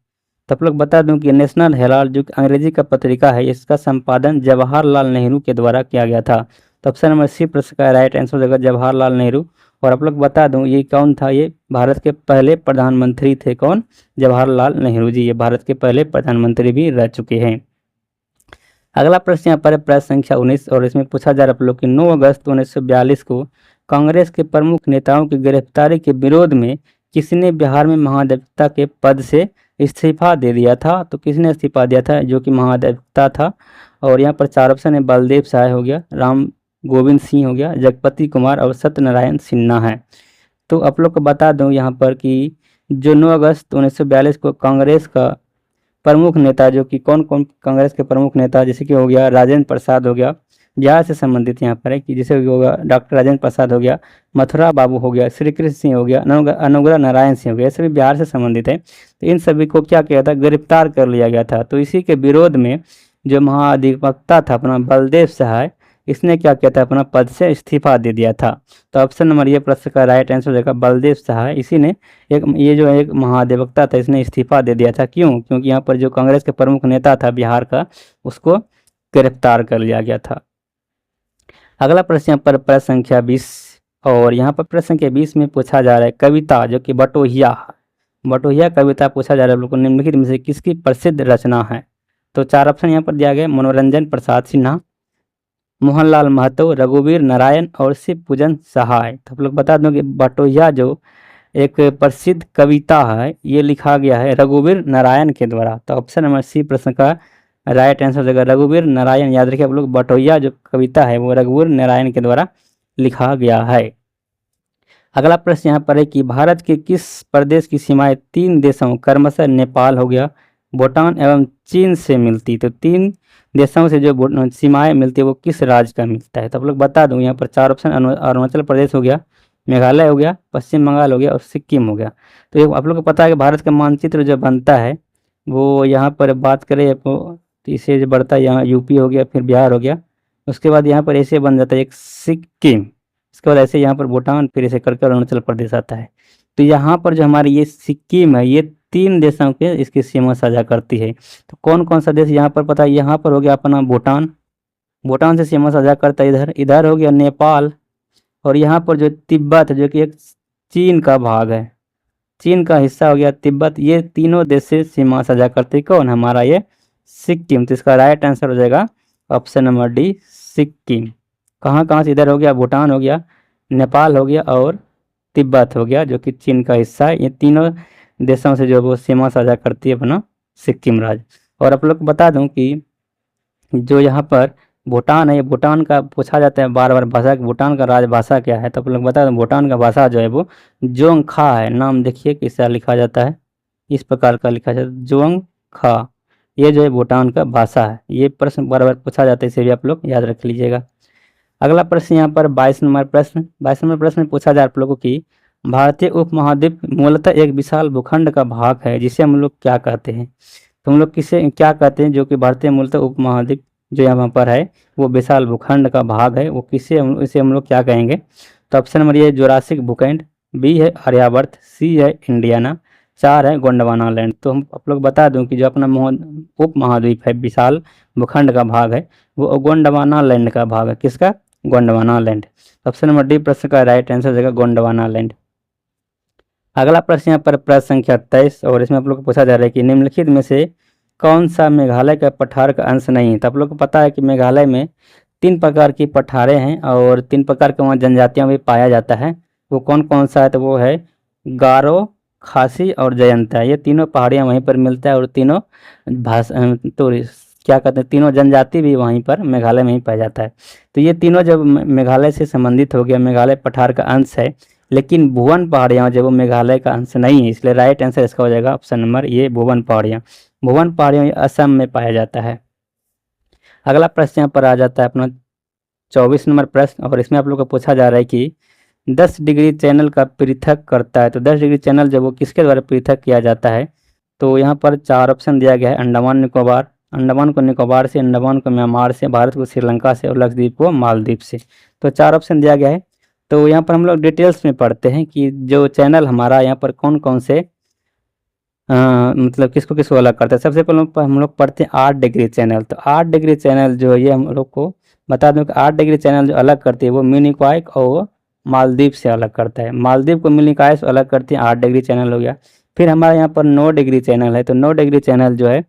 तो आप लोग बता दूं कि नेशनल हेराल्ड जो अंग्रेजी का पत्रिका है इसका संपादन जवाहरलाल नेहरू के द्वारा किया गया था। तो ऑप्शन नंबर सी प्रश्न का राइट आंसर हो जाएगा जवाहरलाल नेहरू। और आप लोग बता दूं ये कौन था, ये भारत के पहले प्रधानमंत्री थे। कौन? जवाहरलाल नेहरू जी, ये भारत के पहले प्रधानमंत्री भी रह चुके हैं। अगला प्रश्न यहाँ पर है प्रश्न संख्या 19, और इसमें पूछा जा रहा है आप लोग कि 9 अगस्त 1942 को कांग्रेस के प्रमुख नेताओं की गिरफ्तारी के विरोध में किसने बिहार में महाधिवक्ता के पद से इस्तीफा दे दिया था? तो किसने इस्तीफा दिया था जो कि महाधिवक्ता था? और यहाँ पर 4 ऑप्शन है, बलदेव सहाय हो गया, राम गोविंद सिंह हो गया, जगपति कुमार और सत्यनारायण सिन्हा है। तो आप लोग को बता दूं यहाँ पर कि जो 9 अगस्त 1942 को कांग्रेस का प्रमुख नेता, जो कि कौन कौन कांग्रेस के प्रमुख नेता, जैसे कि हो गया राजेंद्र प्रसाद हो गया, बिहार से संबंधित यहाँ पर है कि जैसे होगा डॉक्टर राजेंद्र प्रसाद हो गया, मथुरा बाबू हो गया, श्री कृष्ण सिंह हो गया, अनुग्रह नारायण सिंह हो गया, ये सभी बिहार से संबंधित है। तो इन सभी को क्या किया था? गिरफ्तार कर लिया गया था। तो इसी के विरोध में जो महाधिवक्ता था अपना बलदेव सहाय, इसने क्या किया था? अपना पद से इस्तीफा दे दिया था। तो ऑप्शन नंबर ये प्रश्न का राइट आंसर हो जाएगा बलदेव सहाय। इसी ने ये जो एक महाधिवक्ता था इसने इस्तीफा दे दिया था। क्यों? क्योंकि यहाँ पर जो कांग्रेस के प्रमुख नेता था बिहार का, उसको गिरफ्तार कर लिया गया था। अगला प्रश्न यहाँ पर प्रश्न संख्या 20, और यहाँ पर प्रश्न संख्या 20 में पूछा जा रहा है कविता जो कि बटोहिया कविता पूछा जा रहा है लोगों को निम्नलिखित में से किसकी प्रसिद्ध रचना है? तो 4 ऑप्शन यहाँ पर दिया गया, मनोरंजन प्रसाद सिन्हा, मोहनलाल महतो, रघुवीर नारायण और शिव पूजन सहाय। तो आप लोग बता दो कि बटोहिया जो एक प्रसिद्ध कविता है ये लिखा गया है रघुवीर नारायण के द्वारा। तो ऑप्शन नंबर सी प्रश्न का राइट आंसर हो जाएगा रघुवीर नारायण। याद रखिए आप लोग, बटोहिया जो कविता है वो रघुवीर नारायण के द्वारा लिखा गया है। अगला प्रश्न यहाँ पर है कि भारत के किस प्रदेश की सीमाएं 3 देशों क्रमशः नेपाल हो गया, भूटान एवं चीन से मिलती? तो 3 देशों से जो सीमाएं मिलती है वो किस राज्य का मिलता है? तो आप लोग बता दूं यहाँ पर 4 ऑप्शन, अरुणाचल प्रदेश हो गया, मेघालय हो गया, पश्चिम बंगाल हो गया और सिक्किम हो गया। तो ये आप लोग को पता है कि भारत का मानचित्र जो बनता है वो यहाँ पर बात करें तो इसे जो बढ़ता है यहाँ यूपी हो गया, फिर बिहार हो गया, उसके बाद यहाँ पर ऐसे बन जाता है एक सिक्किम, इसके बाद ऐसे यहाँ पर भूटान, फिर ऐसे करके अरुणाचल प्रदेश आता है। तो यहाँ पर जो हमारी ये सिक्किम है ये 3 देशों के इसकी सीमा साझा करती है। तो कौन कौन सा देश यहाँ पर पता है? यहाँ पर हो गया अपना भूटान से सीमा साझा करता है, इधर हो गया नेपाल, और यहाँ पर जो तिब्बत जो कि एक चीन का भाग है, चीन का हिस्सा हो गया तिब्बत, ये तीनों देश से सीमा साझा करते कौन? हमारा ये सिक्किम। तो इसका राइट आंसर हो जाएगा ऑप्शन नंबर डी सिक्किम। कहाँ से? इधर हो गया भूटान हो गया, नेपाल हो गया और तिब्बत हो गया जो कि चीन का हिस्सा है। ये तीनों देशों से जो वो सीमा साझा करती है अपना सिक्किम राज्य। और आप लोग बता दूं कि जो यहाँ पर भूटान है, भूटान का पूछा जाता है बार बार भाषा, भूटान का राजभाषा क्या है? तो आप लोग बता दें भूटान का भाषा जो है वो जोंगखा है। नाम देखिए कैसा लिखा जाता है, इस प्रकार का लिखा जाता है जोंगखा, ये जो है भूटान का भाषा है। ये प्रश्न बार बार पूछा जाता है, इसे भी आप लोग याद रख लीजिएगा। अगला प्रश्न यहाँ पर 22 नंबर प्रश्न में पूछा जा रहा है आप लोगों की भारतीय उपमहाद्वीप मूलतः एक विशाल भूखंड का भाग है जिसे हम लोग क्या कहते हैं? तो हम लोग किसे क्या कहते हैं जो कि भारतीय मूलतः उपमहाद्वीप जो यहाँ पर है वो विशाल भूखंड का भाग है, वो इसे हम लोग क्या कहेंगे? तो ऑप्शन नंबर ए जुरासिक भूखंड, बी है आर्यावर्त, सी है इंडियाना, 4 है गोंडवाना लैंड। तो हम आप लोग बता दूं कि जो अपना उप महाद्वीप है, विशाल भूखंड का भाग है, वो गोंडवाना लैंड का भाग है। किसका? Gondwana land. Option number D प्रश्न का राइट आंसर हो जाएगा गोंडवाना लैंड। अगला प्रश्न यहाँ पर प्रश्न संख्या 23, और इसमें आप लोग को पूछा जा रहा है कि निम्नलिखित में से कौन सा मेघालय का पठार का अंश नहीं है। तो आप लोग को पता है कि मेघालय में 3 प्रकार की पठारें हैं और 3 प्रकार के वहाँ जनजातियाँ भी पाया जाता है। वो कौन कौन सा है? तो वो है गारो, खासी और जयंता। ये तीनों पहाड़ियाँ वहीं पर मिलता है और तीनों तो क्या कहते हैं, तीनों जनजाति भी वहीं पर मेघालय में ही पाया जाता है। तो ये तीनों जब मेघालय से संबंधित हो गया, मेघालय पठार का अंश है, लेकिन भुवन पहाड़ियाँ जब वो मेघालय का अंश नहीं है, इसलिए राइट आंसर इसका हो जाएगा ऑप्शन नंबर ये भुवन पहाड़ियाँ। भुवन पहाड़ियाँ असम में पाया जाता है। अगला प्रश्न यहाँ पर आ जाता है अपना 24 नंबर प्रश्न, और इसमें आप लोग को पूछा जा रहा है कि 10 डिग्री चैनल का पृथक करता है। तो 10 डिग्री चैनल जब वो किसके द्वारा पृथक किया जाता है? तो यहाँ पर 4 ऑप्शन दिया गया है। अंडमान निकोबार, अंडमान को निकोबार से, अंडमान को म्यांमार से, भारत को श्रीलंका से और लक्षद्वीप को मालदीव से। तो 4 ऑप्शन दिया गया है। तो यहाँ पर हम लोग डिटेल्स में पढ़ते हैं कि जो चैनल हमारा यहाँ पर कौन कौन से मतलब किसको किसको अलग करता है। सबसे पहले हम लोग पढ़ते हैं 8 डिग्री चैनल। तो 8 डिग्री चैनल जो है ये हम लोग को बता दूं कि 8 डिग्री चैनल जो अलग करती है वो मिनिकॉय और मालदीव से अलग करता है। मालदीव को मिनिकॉय से अलग करती है, 8 डिग्री चैनल हो गया। फिर हमारे यहाँ पर 9 डिग्री चैनल है। तो 9 डिग्री चैनल जो है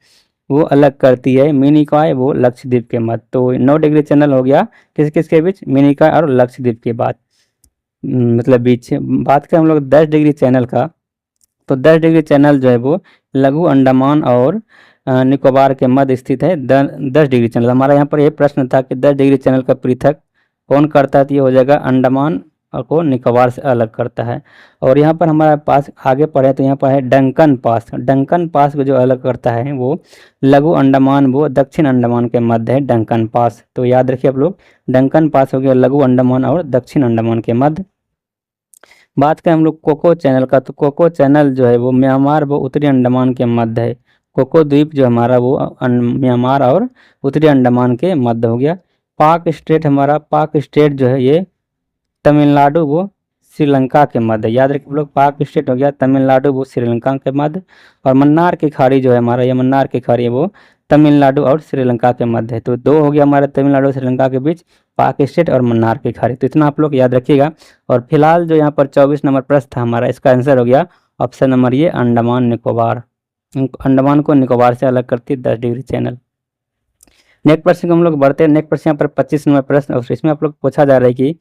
वो अलग करती है मिनिकॉय वो लक्षद्वीप के मध्य। तो 9 डिग्री चैनल हो गया किस किस के बीच? मिनिकॉय और लक्षद्वीप के बाद मतलब बीच। बात करें हम लोग 10 डिग्री चैनल का, तो 10 डिग्री चैनल जो है वो लघु अंडमान और निकोबार के मध्य स्थित है। 10 डिग्री चैनल हमारा यहाँ पर ये प्रश्न था कि 10 डिग्री चैनल का पृथक कौन करता है? तो ये हो जाएगा अंडमान और को निकोबार से अलग करता है। और यहाँ पर हमारे पास आगे पढ़े तो यहाँ पर है डंकन पास। डंकन पास को जो अलग करता है वो लघु अंडमान वो दक्षिण अंडमान के मध्य है डंकन पास। तो याद रखिए आप लोग, डंकन पास हो गया लघु अंडमान और दक्षिण अंडमान के मध्य। बात करें हम लोग कोको चैनल का, तो कोको चैनल जो है वो म्यांमार व उत्तरी अंडमान के मध्य है। कोको द्वीप जो हमारा वो म्यांमार और उत्तरी अंडमान के मध्य हो गया। पाक स्टेट हमारा, पाक स्टेट जो है ये तमिलनाडु वो श्रीलंका के मध्य। याद रखिए लोग, पाक स्टेट हो गया तमिलनाडु वो श्रीलंका के मध्य। और मन्नार की खाड़ी जो है हमारा, ये मन्नार की खाड़ी है वो तमिलनाडु और श्रीलंका के मध्य है। तो 2 हो गया हमारे तमिलनाडु और श्रीलंका के बीच, पाक स्टेट और मन्नार की खाड़ी। तो इतना आप लोग याद रखिएगा। और फिलहाल जो यहाँ पर 24 नंबर प्रश्न था हमारा, इसका आंसर हो गया ऑप्शन नंबर ये अंडमान निकोबार। अंडमान को निकोबार से अलग करती है 10 डिग्री चैनल। नेक्स्ट प्रश्न को हम लोग बढ़ते हैं। नेक्स्ट प्रश्न यहाँ पर 25 नंबर प्रश्न, और इसमें आप लोग पूछा जा रहा है कि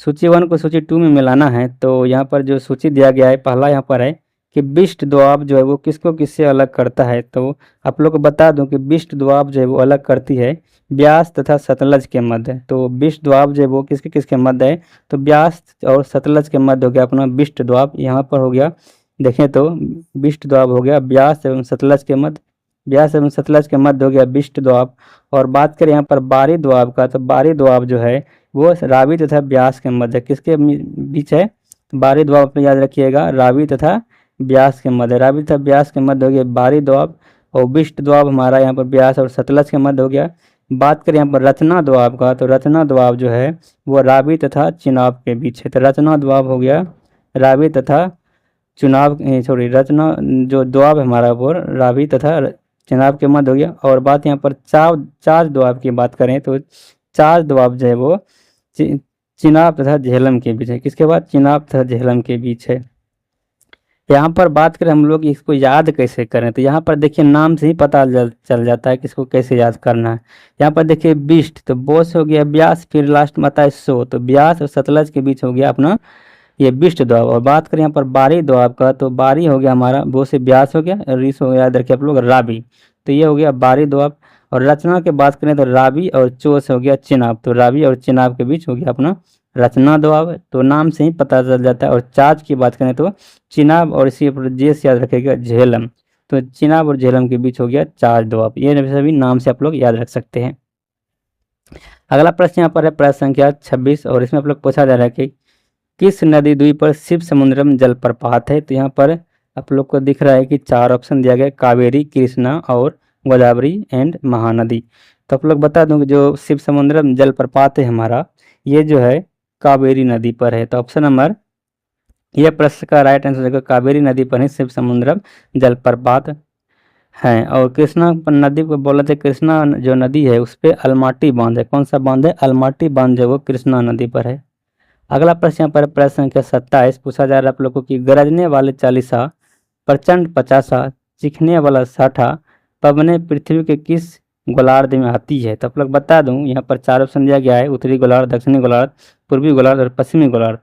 सूची 1 को सूची 2 में मिलाना है। तो यहाँ पर जो सूची दिया गया है, पहला यहाँ पर है कि बिष्ट दोआब जो है वो किसको किससे अलग करता है। तो आप लोग को बता दूं कि बिष्ट दोआब जो है वो अलग करती है ब्यास तथा सतलज के मध्य। तो बिष्ट दोआब जो है वो किसके किसके मध्य है? तो ब्यास और सतलज के मध्य हो गया अपना बिष्ट दोआब। यहाँ पर हो गया देखें तो बिष्ट दोआब हो गया ब्यास एवं सतलज के मध्य, ब्यास एवं सतलज के मध्य हो गया बिष्ट दोआब। और बात करें यहाँ पर बारी दोआब का, तो बारी दोआब जो है वो रावी तथा ब्यास के मध्य किसके बीच है? बारी दोआब अपने याद रखिएगा, रावी तथा ब्यास के मध्य। रावी तथा ब्यास के मध्य हो गया बारी दोआब। और बिष्ट दोआब हमारा यहाँ पर ब्यास और सतलज के मध्य हो गया। बात करें यहाँ पर रचना दोआब का, तो रचना दोआब जो है वो रावी तथा चिनाब के बीच है। तो रचना दोआब हो गया रावी तथा चुनाव सॉरी रचना जो दोआब हमारा वो रावी तथा चिनाब के मध्य हो गया। और बात यहाँ पर चार दोआब की बात करें तो चार दोआब जो है वो चिनाब तथा झेलम के बीच है। किसके बाद? चिनाब तथा झेलम के बीच है। यहाँ पर बात करें हम लोग इसको याद कैसे करें, तो यहाँ पर देखिए नाम से ही पता चल जाता है किसको कैसे याद करना है। यहाँ पर देखिए बिष्ट, तो बोस हो गया ब्यास, फिर लास्ट में आता है सो, तो ब्यास और सतलज के बीच हो गया अपना ये बिष्ट दोआब। और बात करें यहाँ पर बारी दोआब का, तो बारी हो गया हमारा बो से ब्यास हो गया, रीस हो गया याद रखिए आप लोग रावी, तो ये हो गया बारी दोआब। और रचना की बात करें तो रावी और चो से हो गया चिनाब, तो रावी और चिनाब के बीच हो गया अपना रचना दोआब। तो नाम से ही पता चल जाता है। और चार्ज की बात करें तो चिनाब और इसी पर जे से याद रखेगा झेलम, तो चिनाब और झेलम के बीच हो गया चार्ज दोआब। ये सभी नाम से आप लोग याद रख सकते हैं। अगला प्रश्न यहाँ पर है प्रश्न संख्या 26, और इसमें आप लोग पूछा जा रहा है कि किस नदी द्वीप पर शिव समुद्रम जलप्रपात है। तो यहाँ पर आप लोग को दिख रहा है कि 4 ऑप्शन दिया गया, कावेरी, कृष्णा और गोदावरी एंड महानदी। तो आप लोग बता दूं कि जो शिव समुद्रम जलप्रपात है हमारा, ये जो है कावेरी नदी पर है। तो ऑप्शन नंबर यह प्रश्न का राइट आंसर होगा कावेरी नदी पर ही शिव समुद्रम जलप्रपात है। और कृष्णा नदी को बोला थे, कृष्णा जो नदी है उस पर अलमाटी बांध है। कौन सा बांध है? अलमाटी बांध जो वो कृष्णा नदी पर है। अगला प्रश्न यहाँ पर प्रश्न संख्या 27 पूछा जा रहा है आप लोगों को कि गरजने वाले चालीसा, प्रचंड पचासा, चिखने वाला साठा पवने पृथ्वी के किस गोलार्ध में आती है? तो आप लोग बता दूं, यहाँ पर चार ऑप्शन दिया गया है, उत्तरी गोलार्ध, दक्षिणी गोलार्ध, पूर्वी गोलार्ध और पश्चिमी गोलार्ध।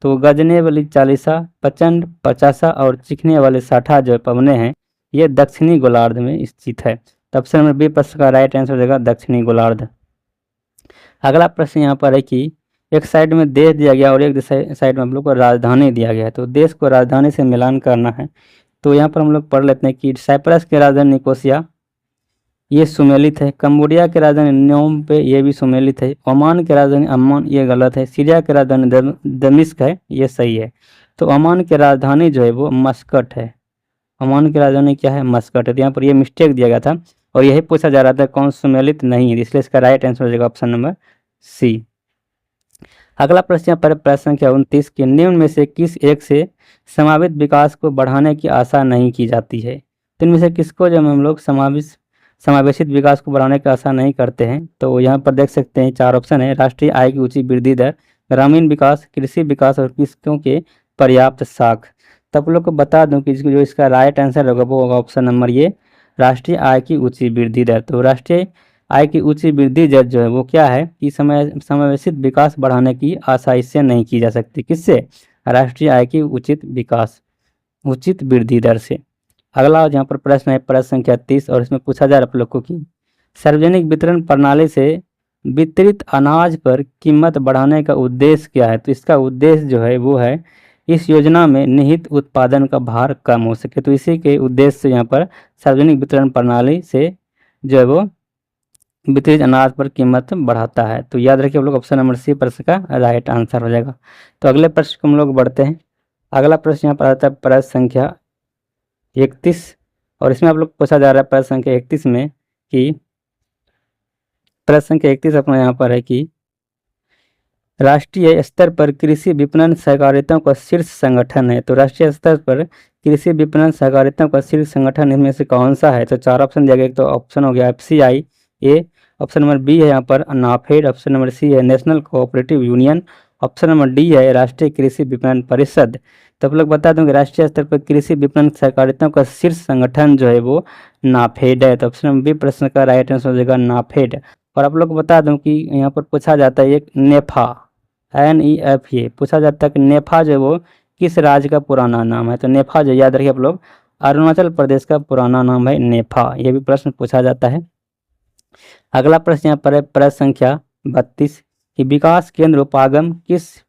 तो गरजने वाली चालीसा, प्रचंड पचासा और चिखने वाले साठा जो पवने हैं ये दक्षिणी गोलार्ध में स्थित है। तो ऑप्शन नंबर बी प्रश्न का राइट आंसर हो जाएगा दक्षिणी गोलार्ध। अगला प्रश्न यहाँ पर है कि एक साइड में देश दिया गया और एक साइड में हम लोग को राजधानी दिया गया है। तो देश को राजधानी से मिलान करना है। तो यहाँ पर हम लोग पढ़ लेते हैं कि साइप्रस की राजधानी निकोसिया ये सुमेलित है, कंबोडिया की राजधानी न्योम पे ये भी सुमेलित है, ओमान की राजधानी अम्मान ये गलत है, सीरिया की राजधानी दमिश्क है ये सही है। तो ओमान की राजधानी जो है वो मस्कट है। ओमान की राजधानी क्या है? मस्कट है। तो यहाँ पर ये मिस्टेक दिया गया था और यही पूछा जा रहा था कौन सुमेलित नहीं है, इसलिए इसका राइट आंसर हो जाएगा ऑप्शन नंबर सी। अगला प्रश्न यहाँ पर प्रश्न संख्या 29 कि निम्न में से किस एक से समावित विकास को बढ़ाने की आशा नहीं की जाती है? तो इनमें से किसको जब हम लोग समावेशित विकास को बढ़ाने की आशा नहीं करते हैं? तो यहाँ पर देख सकते हैं चार ऑप्शन है, राष्ट्रीय आय की ऊंची वृद्धि दर, ग्रामीण विकास, कृषि विकास और कृषकों के पर्याप्त साख। तो आप लोग को बता दूं कि जो इसका राइट आंसर होगा वो होगा ऑप्शन नंबर ये, राष्ट्रीय आय की ऊंची वृद्धि दर। तो राष्ट्रीय आय की ऊंची वृद्धि दर जो है वो क्या है कि समावेशित विकास बढ़ाने की आशा इससे नहीं की जा सकती। किससे? राष्ट्रीय आय की उचित वृद्धि दर से। अगला यहाँ पर प्रश्न है प्रश्न संख्या 30 और इसमें पूछा जा रहा है आप लोग को कि सार्वजनिक वितरण प्रणाली से वितरित अनाज पर कीमत बढ़ाने का उद्देश्य क्या है? तो इसका उद्देश्य जो है वो है इस योजना में निहित उत्पादन का भार कम हो सके। तो इसी के उद्देश्य से यहाँ पर सार्वजनिक वितरण प्रणाली से जो है वो वितरित अनाज पर कीमत बढ़ाता है। तो याद रखिए आप लोग ऑप्शन नंबर सी प्रश्न का राइट आंसर हो जाएगा। तो अगले प्रश्न को हम लोग बढ़ते हैं। अगला प्रश्न यहाँ पर आता है प्रश्न संख्या 31 और इसमें आप लोग पूछा जा रहा है प्रश्न संख्या 31 में कि प्रश्न संख्या 31 अपना यहाँ पर है कि राष्ट्रीय स्तर पर कृषि विपणन सहकारिताओं का शीर्ष संगठन है। तो राष्ट्रीय स्तर पर कृषि विपणन सहकारिताओं का शीर्ष संगठन इनमें से कौन सा है? तो चार ऑप्शन दिया गया। एक तो ऑप्शन हो गया FCI ए, ऑप्शन नंबर बी है यहाँ पर नाफेड, ऑप्शन नंबर सी है national cooperative union, option number D है राष्ट्रीय कृषि विपणन परिषद। तो आप लोग बता दूं कि राष्ट्रीय स्तर पर कृषि विपणन सहकारिताओं का शीर्ष संगठन जो है वो नाफेड है। तो ऑप्शन नंबर बी प्रश्न का राइट आंसर हो जाएगा नाफेड। और आप लोग को बता दूं कि यहाँ पर पूछा जाता है एक नेफा NEFA पूछा जाता है कि नेफा जो है वो किस राज्य का पुराना नाम है? तो नेफा जो याद रखिए आप लोग अरुणाचल प्रदेश का पुराना नाम है नेफा। ये भी प्रश्न पूछा जाता है। अगला प्रश्न यहाँ पर है प्रश्न संख्या 32 कि विकास केंद्र उपागम किस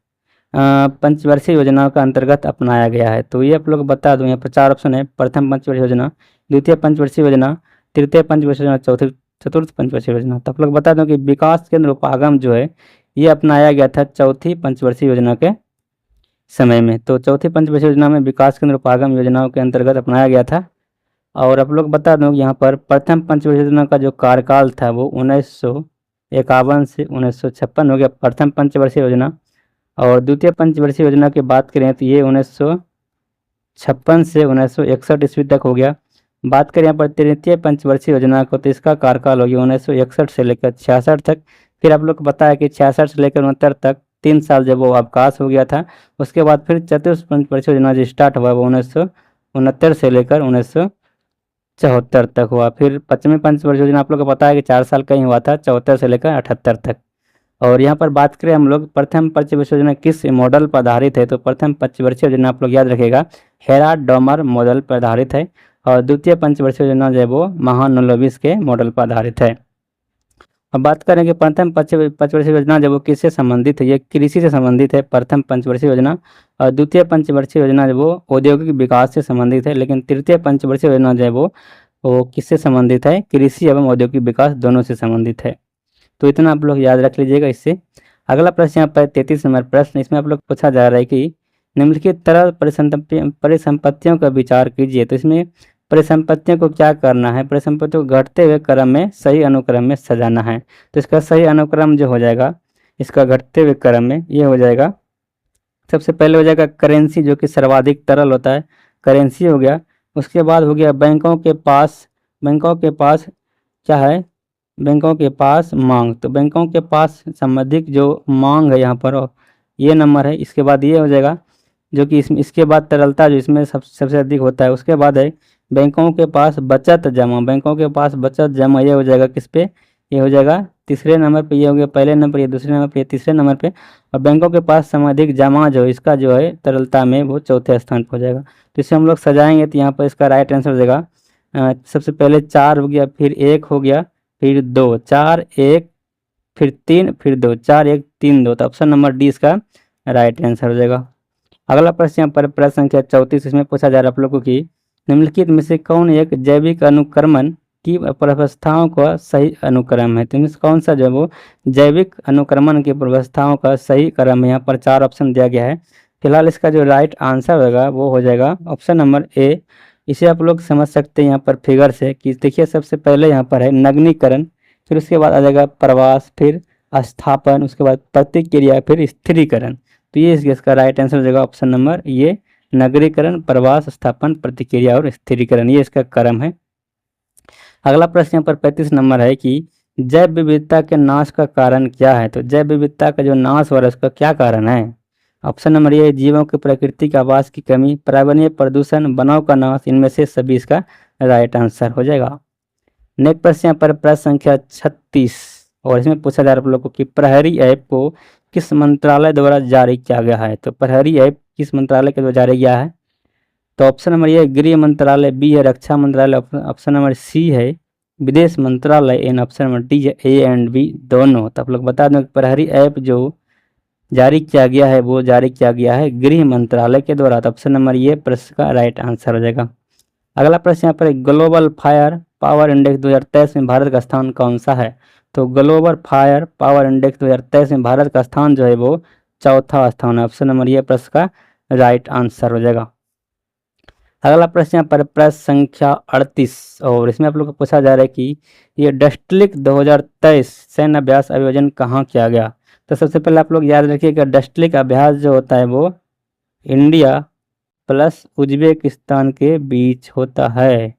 पंचवर्षीय योजना का अंतर्गत अपनाया गया है? तो ये आप लोग बता दूं, यहाँ पर चार ऑप्शन है, प्रथम पंचवर्षीय योजना, द्वितीय पंचवर्षीय योजना, तृतीय पंचवर्षीय योजना, चतुर्थ पंचवर्षीय योजना। तो आप लोग बता दूं कि विकास केंद्र उपागम जो है ये अपनाया गया था चौथी पंचवर्षीय योजना के समय में। तो चौथी पंचवर्षीय योजना में विकास केंद्र उपागम योजनाओं के अंतर्गत अपनाया गया था। और आप लोग बता दूं यहाँ पर प्रथम पंचवर्षीय योजना का जो कार्यकाल था वो 1951 से 1956 हो गया प्रथम पंचवर्षीय योजना। और द्वितीय पंचवर्षीय योजना की बात करें तो ये 1956 से 1961 ईस्वी तक हो गया। बात करें यहाँ पर तृतीय पंचवर्षीय योजना को तो इसका कार्यकाल हो गया 1961 से लेकर 66 तक। फिर आप लोग को बताया कि 66 से लेकर 69 तक 3 साल जब वो अवकाश हो गया था। उसके बाद फिर चतुर्थ पंचवर्षीय योजना जो स्टार्ट हुआ वो 1969 से लेकर 1974 तक हुआ। फिर पश्चिमी पंचवर्षीय योजना आप लोग को पता है कि 4 साल का ही हुआ था, 74 से लेकर 78 तक। और यहाँ पर बात करें हम लोग प्रथम पंचवर्षीय योजना किस मॉडल पर आधारित है? तो प्रथम पंचवर्षीय योजना आप लोग याद रखेगा हेराल्ड डॉमर मॉडल पर आधारित है। और द्वितीय पंचवर्षीय योजना जो है वो महानलोबिस के मॉडल पर आधारित है। अब बात करें कि प्रथम पंचवर्षीय योजना जब वो किससे संबंधित है? ये कृषि से संबंधित है प्रथम पंचवर्षीय योजना। और द्वितीय पंचवर्षीय योजना जो वो औद्योगिक विकास से संबंधित है। लेकिन तृतीय पंचवर्षीय योजना जो है वो किससे संबंधित है? कृषि एवं औद्योगिक विकास दोनों से संबंधित है। तो इतना आप लोग याद रख लीजिएगा इससे। अगला प्रश्न यहाँ पर 33 नंबर प्रश्न, इसमें आप लोग पूछा जा रहा है कि निम्नलिखित तरह परिसंपत्तियों का विचार कीजिए। तो इसमें परिसंपत्तियों को क्या करना है? परिसंपत्तियों को घटते हुए क्रम में सही अनुक्रम में सजाना है। तो इसका सही अनुक्रम जो हो जाएगा इसका घटते हुए क्रम में ये हो जाएगा सबसे पहले हो जाएगा करेंसी, जो कि सर्वाधिक तरल होता है, करेंसी हो गया। उसके बाद हो गया बैंकों के पास क्या है, बैंकों के पास मांग। तो बैंकों के पास संबंधित जो मांग है यहाँ पर, ये नंबर है। इसके बाद ये हो जाएगा जो कि इसके बाद तरलता जो इसमें सबसे अधिक होता है। उसके बाद है बैंकों के पास बचत जमा, बैंकों के पास बचत जमा, ये हो जाएगा किस पे, ये हो जाएगा तीसरे नंबर पे। ये हो गया पहले नंबर, ये दूसरे नंबर पे, ये तीसरे नंबर पे। और बैंकों के पास समधिक जमा जो इसका जो है तरलता में वो चौथे स्थान पर हो जाएगा। तो इसे हम लोग सजाएंगे तो यहाँ पर इसका राइट आंसर हो जाएगा सबसे पहले 4 हो गया, फिर 1 हो गया, फिर 2, 4 1 फिर 3 फिर 2, 4 1 3 2। तो ऑप्शन नंबर डी इसका राइट आंसर हो जाएगा। अगला प्रश्न यहाँ पर प्रश्न संख्या 34, इसमें पूछा जा रहा है आप लोगों की, निम्नलिखित में से कौन एक जैविक अनुक्रमण की व्यवस्थाओं का सही अनुक्रम है। तो इनमें से कौन सा जो है वो जैविक अनुक्रमण की व्यवस्थाओं का सही क्रम है। यहाँ पर 4 ऑप्शन दिया गया है। फिलहाल इसका जो राइट आंसर होगा वो हो जाएगा ऑप्शन नंबर ए। इसे आप लोग समझ सकते हैं यहाँ पर फिगर से कि देखिए सबसे पहले यहाँ पर है नग्नीकरण, फिर उसके बाद आ जाएगा प्रवास, फिर स्थापन, उसके बाद प्रतिक्रिया, फिर स्थिरीकरण। तो ये इसका राइट आंसर हो जाएगा ऑप्शन नंबर ये, नगरीकरण, प्रवास, स्थापन, प्रतिक्रिया और स्थिरीकरण, ये इसका क्रम है। अगला प्रश्न यहाँ पर 35 नंबर है कि जैव विविधता के नाश का कारण क्या है। तो जैव विविधता का जो नाश हो रहा है उसका क्या कारण है। ऑप्शन नंबर ए जीवों की प्राकृतिक आवास की कमी, पर्यावरणीय प्रदूषण, वनों का नाश, इनमें से सभी इसका राइट आंसर हो जाएगा। नेक्स्ट प्रश्न यहाँ पर प्रश्न संख्या 36, और इसमें पूछा जा रहा है आप लोग को कि प्रहरी ऐप को किस मंत्रालय द्वारा जारी किया गया है। तो प्रहरी ऐप किस मंत्रालय के द्वारा जारी किया है। तो ऑप्शन नंबर ए गृह मंत्रालय, बी है रक्षा मंत्रालय, ऑप्शन नंबर सी है विदेश मंत्रालय, एंड ऑप्शन नंबर डी है ए एंड बी दोनों। तो आप लोग बता दें प्रहरी ऐप जो जारी किया गया है वो जारी किया गया है गृह मंत्रालय के द्वारा। तो ऑप्शन नंबर ये प्रश्न का राइट आंसर हो जाएगा। अगला प्रश्न यहाँ पर ग्लोबल फायर पावर इंडेक्स 2023 में भारत का स्थान कौन सा है। तो ग्लोबल फायर पावर इंडेक्स 2023 में भारत का स्थान जो है वो चौथा स्थान है। ऑप्शन नंबर ये प्रश्न का राइट आंसर हो जाएगा। अगला प्रश्न यहाँ पर प्रश्न संख्या 38, और इसमें आप लोग को पूछा जा रहा है कि ये डस्टलिक 2023 सैन्य अभ्यास आयोजन कहाँ किया गया। तो सबसे पहले आप लोग याद रखिएगा डस्टलिक अभ्यास जो होता है वो इंडिया प्लस उज्बेकिस्तान के बीच होता है।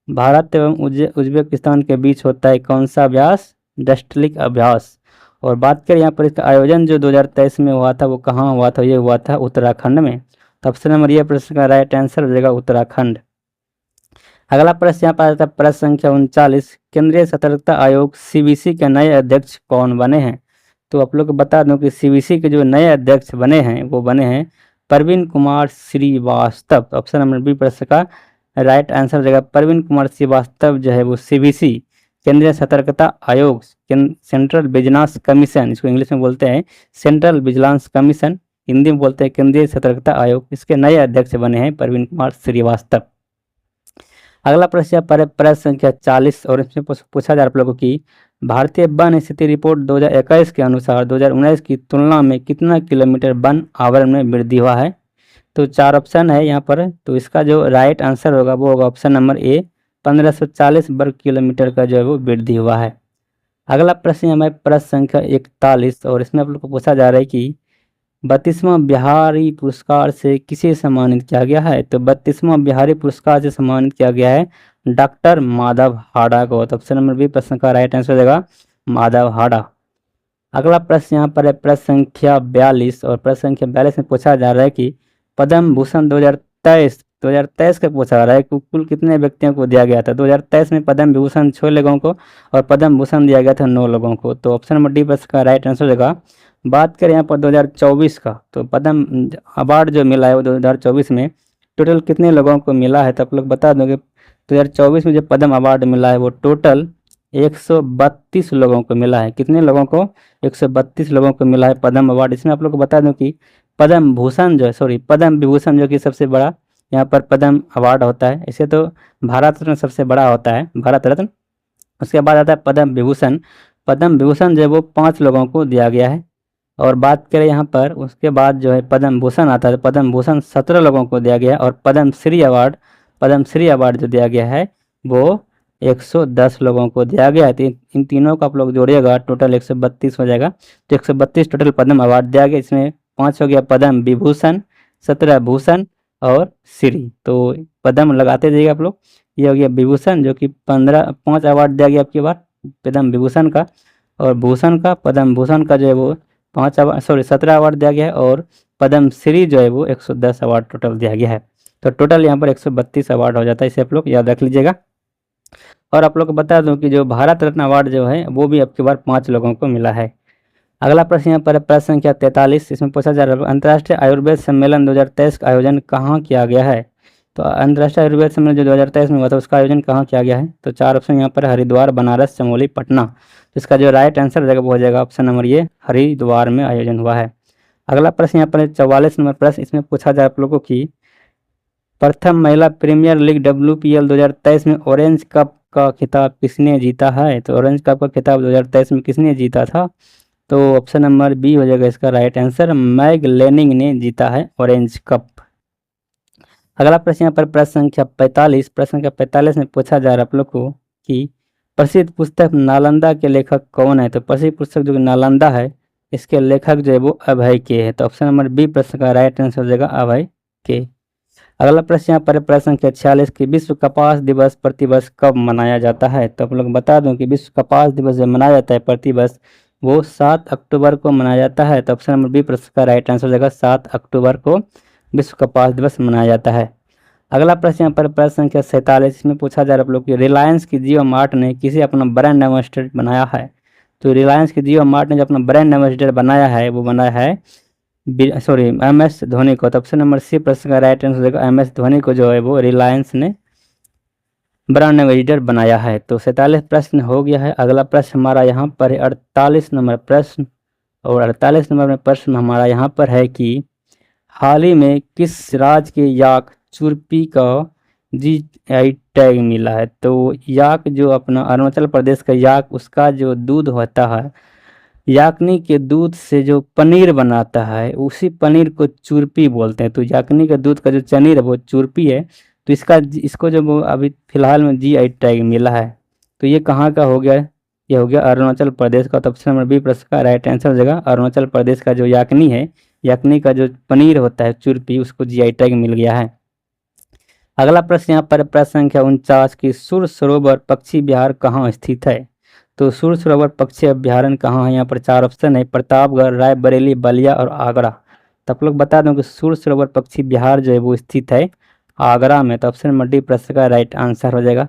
भारत एवं उज्बेकिस्तान के बीच होता है कौन सा अभ्यास, डस्टलिक अभ्यास। और बात करें यहाँ पर इसका आयोजन जो 2023 में हुआ था वो कहाँ हुआ था, ये हुआ था उत्तराखंड में। तो ऑप्शन नंबर ये प्रश्न का राइट आंसर हो जाएगा उत्तराखंड। अगला प्रश्न यहाँ पर आता है प्रश्न संख्या 39, केंद्रीय सतर्कता आयोग सीबीसी के नए अध्यक्ष कौन बने हैं। तो आप लोग को बता दूं कि सीबीसी के जो नए अध्यक्ष बने हैं वो बने हैं Praveen Kumar Srivastava. Option number B प्रश्न का राइट आंसर हो जाएगा प्रवीण कुमार श्रीवास्तव जो है वो सीबीसी केंद्रीय सतर्कता आयोग, सेंट्रल विजिलेंस कमीशन, इसको इंग्लिश में बोलते हैं सेंट्रल विजिलेंस कमीशन, हिंदी में बोलते हैं केंद्रीय सतर्कता आयोग, इसके नए अध्यक्ष बने हैं प्रवीण कुमार श्रीवास्तव। अगला प्रश्न पर प्रश्न संख्या 40, और इसमें पूछा जा रहा है आप लोगों की भारतीय वन स्थिति रिपोर्ट 2021 के अनुसार 2019 की तुलना में कितना किलोमीटर वन आवरण में वृद्धि हुआ है। तो 4 ऑप्शन है यहाँ पर। तो इसका जो राइट आंसर होगा वो होगा ऑप्शन नंबर ए, 1540 वर्ग किलोमीटर का जो है वो वृद्धि हुआ है। अगला प्रश्न हमारे प्रश्न संख्या 41, और इसमें आप लोग को पूछा जा रहा है कि 32वां बिहारी पुरस्कार से किसे सम्मानित किया गया है। तो 32वां बिहारी पुरस्कार से सम्मानित किया गया है डॉक्टर माधव हाड़ा को। तो ऑप्शन नंबर बी प्रश्न का राइट आंसर हो जाएगा माधव हाड़ा। अगला प्रश्न यहाँ पर है प्रश्न संख्या 42, और प्रश्न संख्या 42 में पूछा जा रहा है कि पद्म भूषण 2023 का पूछा जा रहा है कि कुल कितने व्यक्तियों को दिया गया था। 2023 में पद्म विभूषण 6 लोगों को और पद्म भूषण दिया गया था 9 लोगों को। तो ऑप्शन नंबर डी प्रश्न का राइट आंसर हो जाएगा। बात करें यहाँ पर 2024 का, तो पद्म अवार्ड जो मिला है वो 2024 में टोटल कितने लोगों को मिला है। तो आप लोग बता दोगे 2024 में जो पद्म अवार्ड मिला है वो टोटल 132 लोगों को मिला है। कितने लोगों को, 132 लोगों को मिला है पद्म अवार्ड। इसमें आप लोग को बता दूं कि पद्म भूषण जो है पद्म विभूषण जो कि सबसे बड़ा यहाँ पर पद्म अवार्ड होता है। ऐसे तो भारत रत्न सबसे बड़ा होता है, भारत रत्न। उसके बाद आता है पद्म विभूषण। पद्म विभूषण जो है वो 5 लोगों को दिया गया है। और बात करें यहाँ पर उसके बाद जो है पद्म भूषण आता है, पद्म भूषण 17 लोगों को दिया गया है। और पद्मश्री अवार्ड जो दिया गया है वो 110 लोगों को दिया गया है। तो इन तीनों को आप लोग जोड़िएगा टोटल 132 हो जाएगा। तो 132 टोटल पद्म अवार्ड दिया गया। इसमें 5 हो गया पद्म विभूषण, 17 भूषण और श्री। तो पद्म लगाते जाइए आप लोग। ये हो गया विभूषण जो कि 5 अवार्ड दिया गया आपकी बार पद्म विभूषण का, और भूषण का पद्म भूषण का जो है वो 17 अवार्ड दिया गया है, और पद्म श्री जो है वो 110 अवार्ड टोटल दिया गया है। तो टोटल यहाँ पर 132 अवार्ड हो जाता है, इसे आप लोग याद रख लीजिएगा। और आप लोग को बता दूं कि जो भारत रत्न अवार्ड जो है वो भी अब की बार 5 लोगों को मिला है। अगला प्रश्न यहाँ पर प्रश्न संख्या 43, इसमें पूछा जा रहा है अंतर्राष्ट्रीय आयुर्वेद सम्मेलन 2023 का आयोजन कहाँ किया गया है। तो अंतर्राष्ट्रीय आयुर्वेद सम्मेलन जो 2023 में हुआ था उसका आयोजन कहाँ किया गया है। तो 4 ऑप्शन यहाँ पर हरिद्वार, बनारस, चमोली, पटना। तो इसका जो राइट आंसर हो जाएगा वो हो जाएगा ऑप्शन नंबर ये हरिद्वार में आयोजन हुआ है। अगला प्रश्न यहाँ पर 44 नंबर प्रश्न, इसमें पूछा जाए आप लोगों की प्रथम महिला प्रीमियर लीग WPL 2023 में ऑरेंज कप का खिताब किसने जीता है। तो ऑरेंज कप का खिताब 2023 में किसने जीता था। तो ऑप्शन नंबर बी हो जाएगा इसका राइट आंसर, मैग लेनिंग ने जीता है ऑरेंज कप। अगला प्रश्न यहाँ पर प्रश्न संख्या 45, प्रश्न संख्या 45 में पूछा जा रहा है आप लोग को कि प्रसिद्ध पुस्तक नालंदा के लेखक कौन है। तो प्रसिद्ध पुस्तक जो नालंदा है इसके लेखक जो है वो अभय के है। तो ऑप्शन नंबर बी प्रश्न का राइट आंसर हो जाएगा अभय के। अगला प्रश्न यहाँ पर प्रश्न संख्या 46 की विश्व कपास दिवस प्रतिवर्ष कब मनाया जाता है। तो आप लोग बता दूं कि विश्व कपास दिवस जो मनाया जाता है प्रतिवर्ष वो 7 अक्टूबर को मनाया जाता है। तो ऑप्शन नंबर बी प्रश्न का राइट आंसर हो जाएगा 7 अक्टूबर को विश्व कपास दिवस मनाया जाता है। अगला प्रश्न यहाँ पर प्रश्न संख्या 47 में पूछा जा रहा है आप लोग कि रिलायंस की जियो मार्ट ने किसे अपना ब्रांड एम्बेसडर बनाया है। तो रिलायंस की जियो मार्ट ने जो अपना ब्रांड एम्बेसडर बनाया है वो बनाया है MS धोनी को। तो ऑप्शन नंबर सी प्रश्न का राइट आंसर हो जाएगा MS धोनी को जो है वो रिलायंस ने ब्रांड एम्बेसडर बनाया है। तो 47 प्रश्न हो गया है। अगला प्रश्न हमारा यहाँ पर है 48 नंबर प्रश्न, और 48 नंबर में प्रश्न हमारा यहाँ पर है कि हाल ही में किस राज्य के याक चुरपी का GI टैग मिला है। तो याक जो अपना अरुणाचल प्रदेश का याक, उसका जो दूध होता है याकनी के दूध से जो पनीर बनाता है उसी पनीर को चुरपी बोलते हैं। तो याकनी के दूध का जो पनीर है वो चुरपी है। तो इसको जो वो अभी फिलहाल में GI टैग मिला है। तो ये कहाँ का हो गया, ये हो गया अरुणाचल प्रदेश का। तो ऑप्शन नंबर बी प्रश्न का राइट आंसर हो जाएगा अरुणाचल प्रदेश का जो याकनी है, याकनी का जो पनीर होता है चुरपी, उसको GI टैग मिल गया है। अगला प्रश्न यहाँ पर प्रश्न संख्या 49 की सुर सरोवर पक्षी विहार कहाँ स्थित है। तो सुर सरोवर पक्षी अभ्यारण्य कहाँ है। यहाँ पर 4 ऑप्शन है प्रतापगढ़, रायबरेली, बलिया और आगरा। तो आप लोग बता दूं कि सुर सरोवर पक्षी विहार जो है वो स्थित है आगरा में। तो ऑप्शन नंबर डी प्रश्न का राइट आंसर हो जाएगा।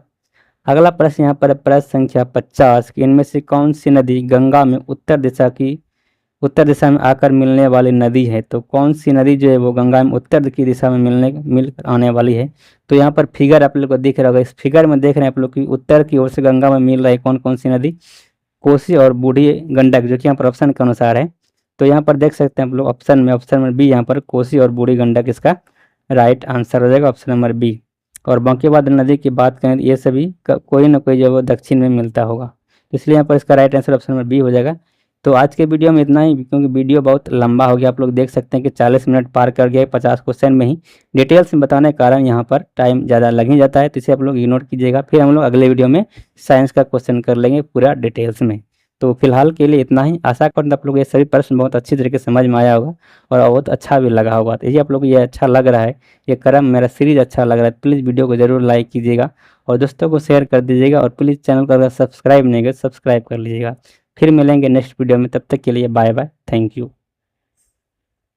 अगला प्रश्न यहाँ पर प्रश्न संख्या 50 कि इनमें से कौन सी नदी गंगा में उत्तर दिशा में आकर मिलने वाली नदी है। तो कौन सी नदी जो है वो गंगा में उत्तर की दिशा में मिल आने वाली है। तो यहाँ पर फिगर आप लोग को दिख रहा होगा, इस फिगर में देख रहे हैं आप लोग कि उत्तर की ओर से गंगा में मिल रही है कौन कौन सी नदी, कोसी और बूढ़ी गंडक, जो कि यहाँ पर ऑप्शन के अनुसार है। तो यहाँ पर देख सकते हैं आप लोग ऑप्शन नंबर बी, यहाँ पर कोसी और बूढ़ी गंडक इसका राइट आंसर हो जाएगा ऑप्शन नंबर बी। और बांकीबाद नदी की बात करें तो ये सभी कोई ना कोई जो वो दक्षिण में मिलता होगा, तो इसलिए यहाँ पर इसका right answer option number B हो जाएगा। तो आज के वीडियो में इतना ही, क्योंकि वीडियो बहुत लंबा हो गया। आप लोग देख सकते हैं कि 40 मिनट पार कर गया, 50 क्वेश्चन में ही डिटेल्स में बताने के कारण यहाँ पर टाइम ज़्यादा लग ही जाता है। तो इसे आप लोग इग्नोर कीजिएगा, फिर हम लोग अगले वीडियो में साइंस का क्वेश्चन कर लेंगे पूरा डिटेल्स में। तो फिलहाल के लिए इतना ही। आशा करता हूं आप लोग ये सभी प्रश्न बहुत अच्छी तरीके से समझ में आया होगा और बहुत अच्छा भी लगा होगा। तो ये आप लोग को ये अच्छा लग रहा है, ये क्रम मेरा सीरीज अच्छा लग रहा है, प्लीज़ वीडियो को ज़रूर लाइक कीजिएगा और दोस्तों को शेयर कर दीजिएगा। और प्लीज़ चैनल को अगर सब्सक्राइब नहीं किया सब्सक्राइब कर लीजिएगा। फिर मिलेंगे नेक्स्ट वीडियो में, तब तक के लिए बाय बाय, थैंक यू।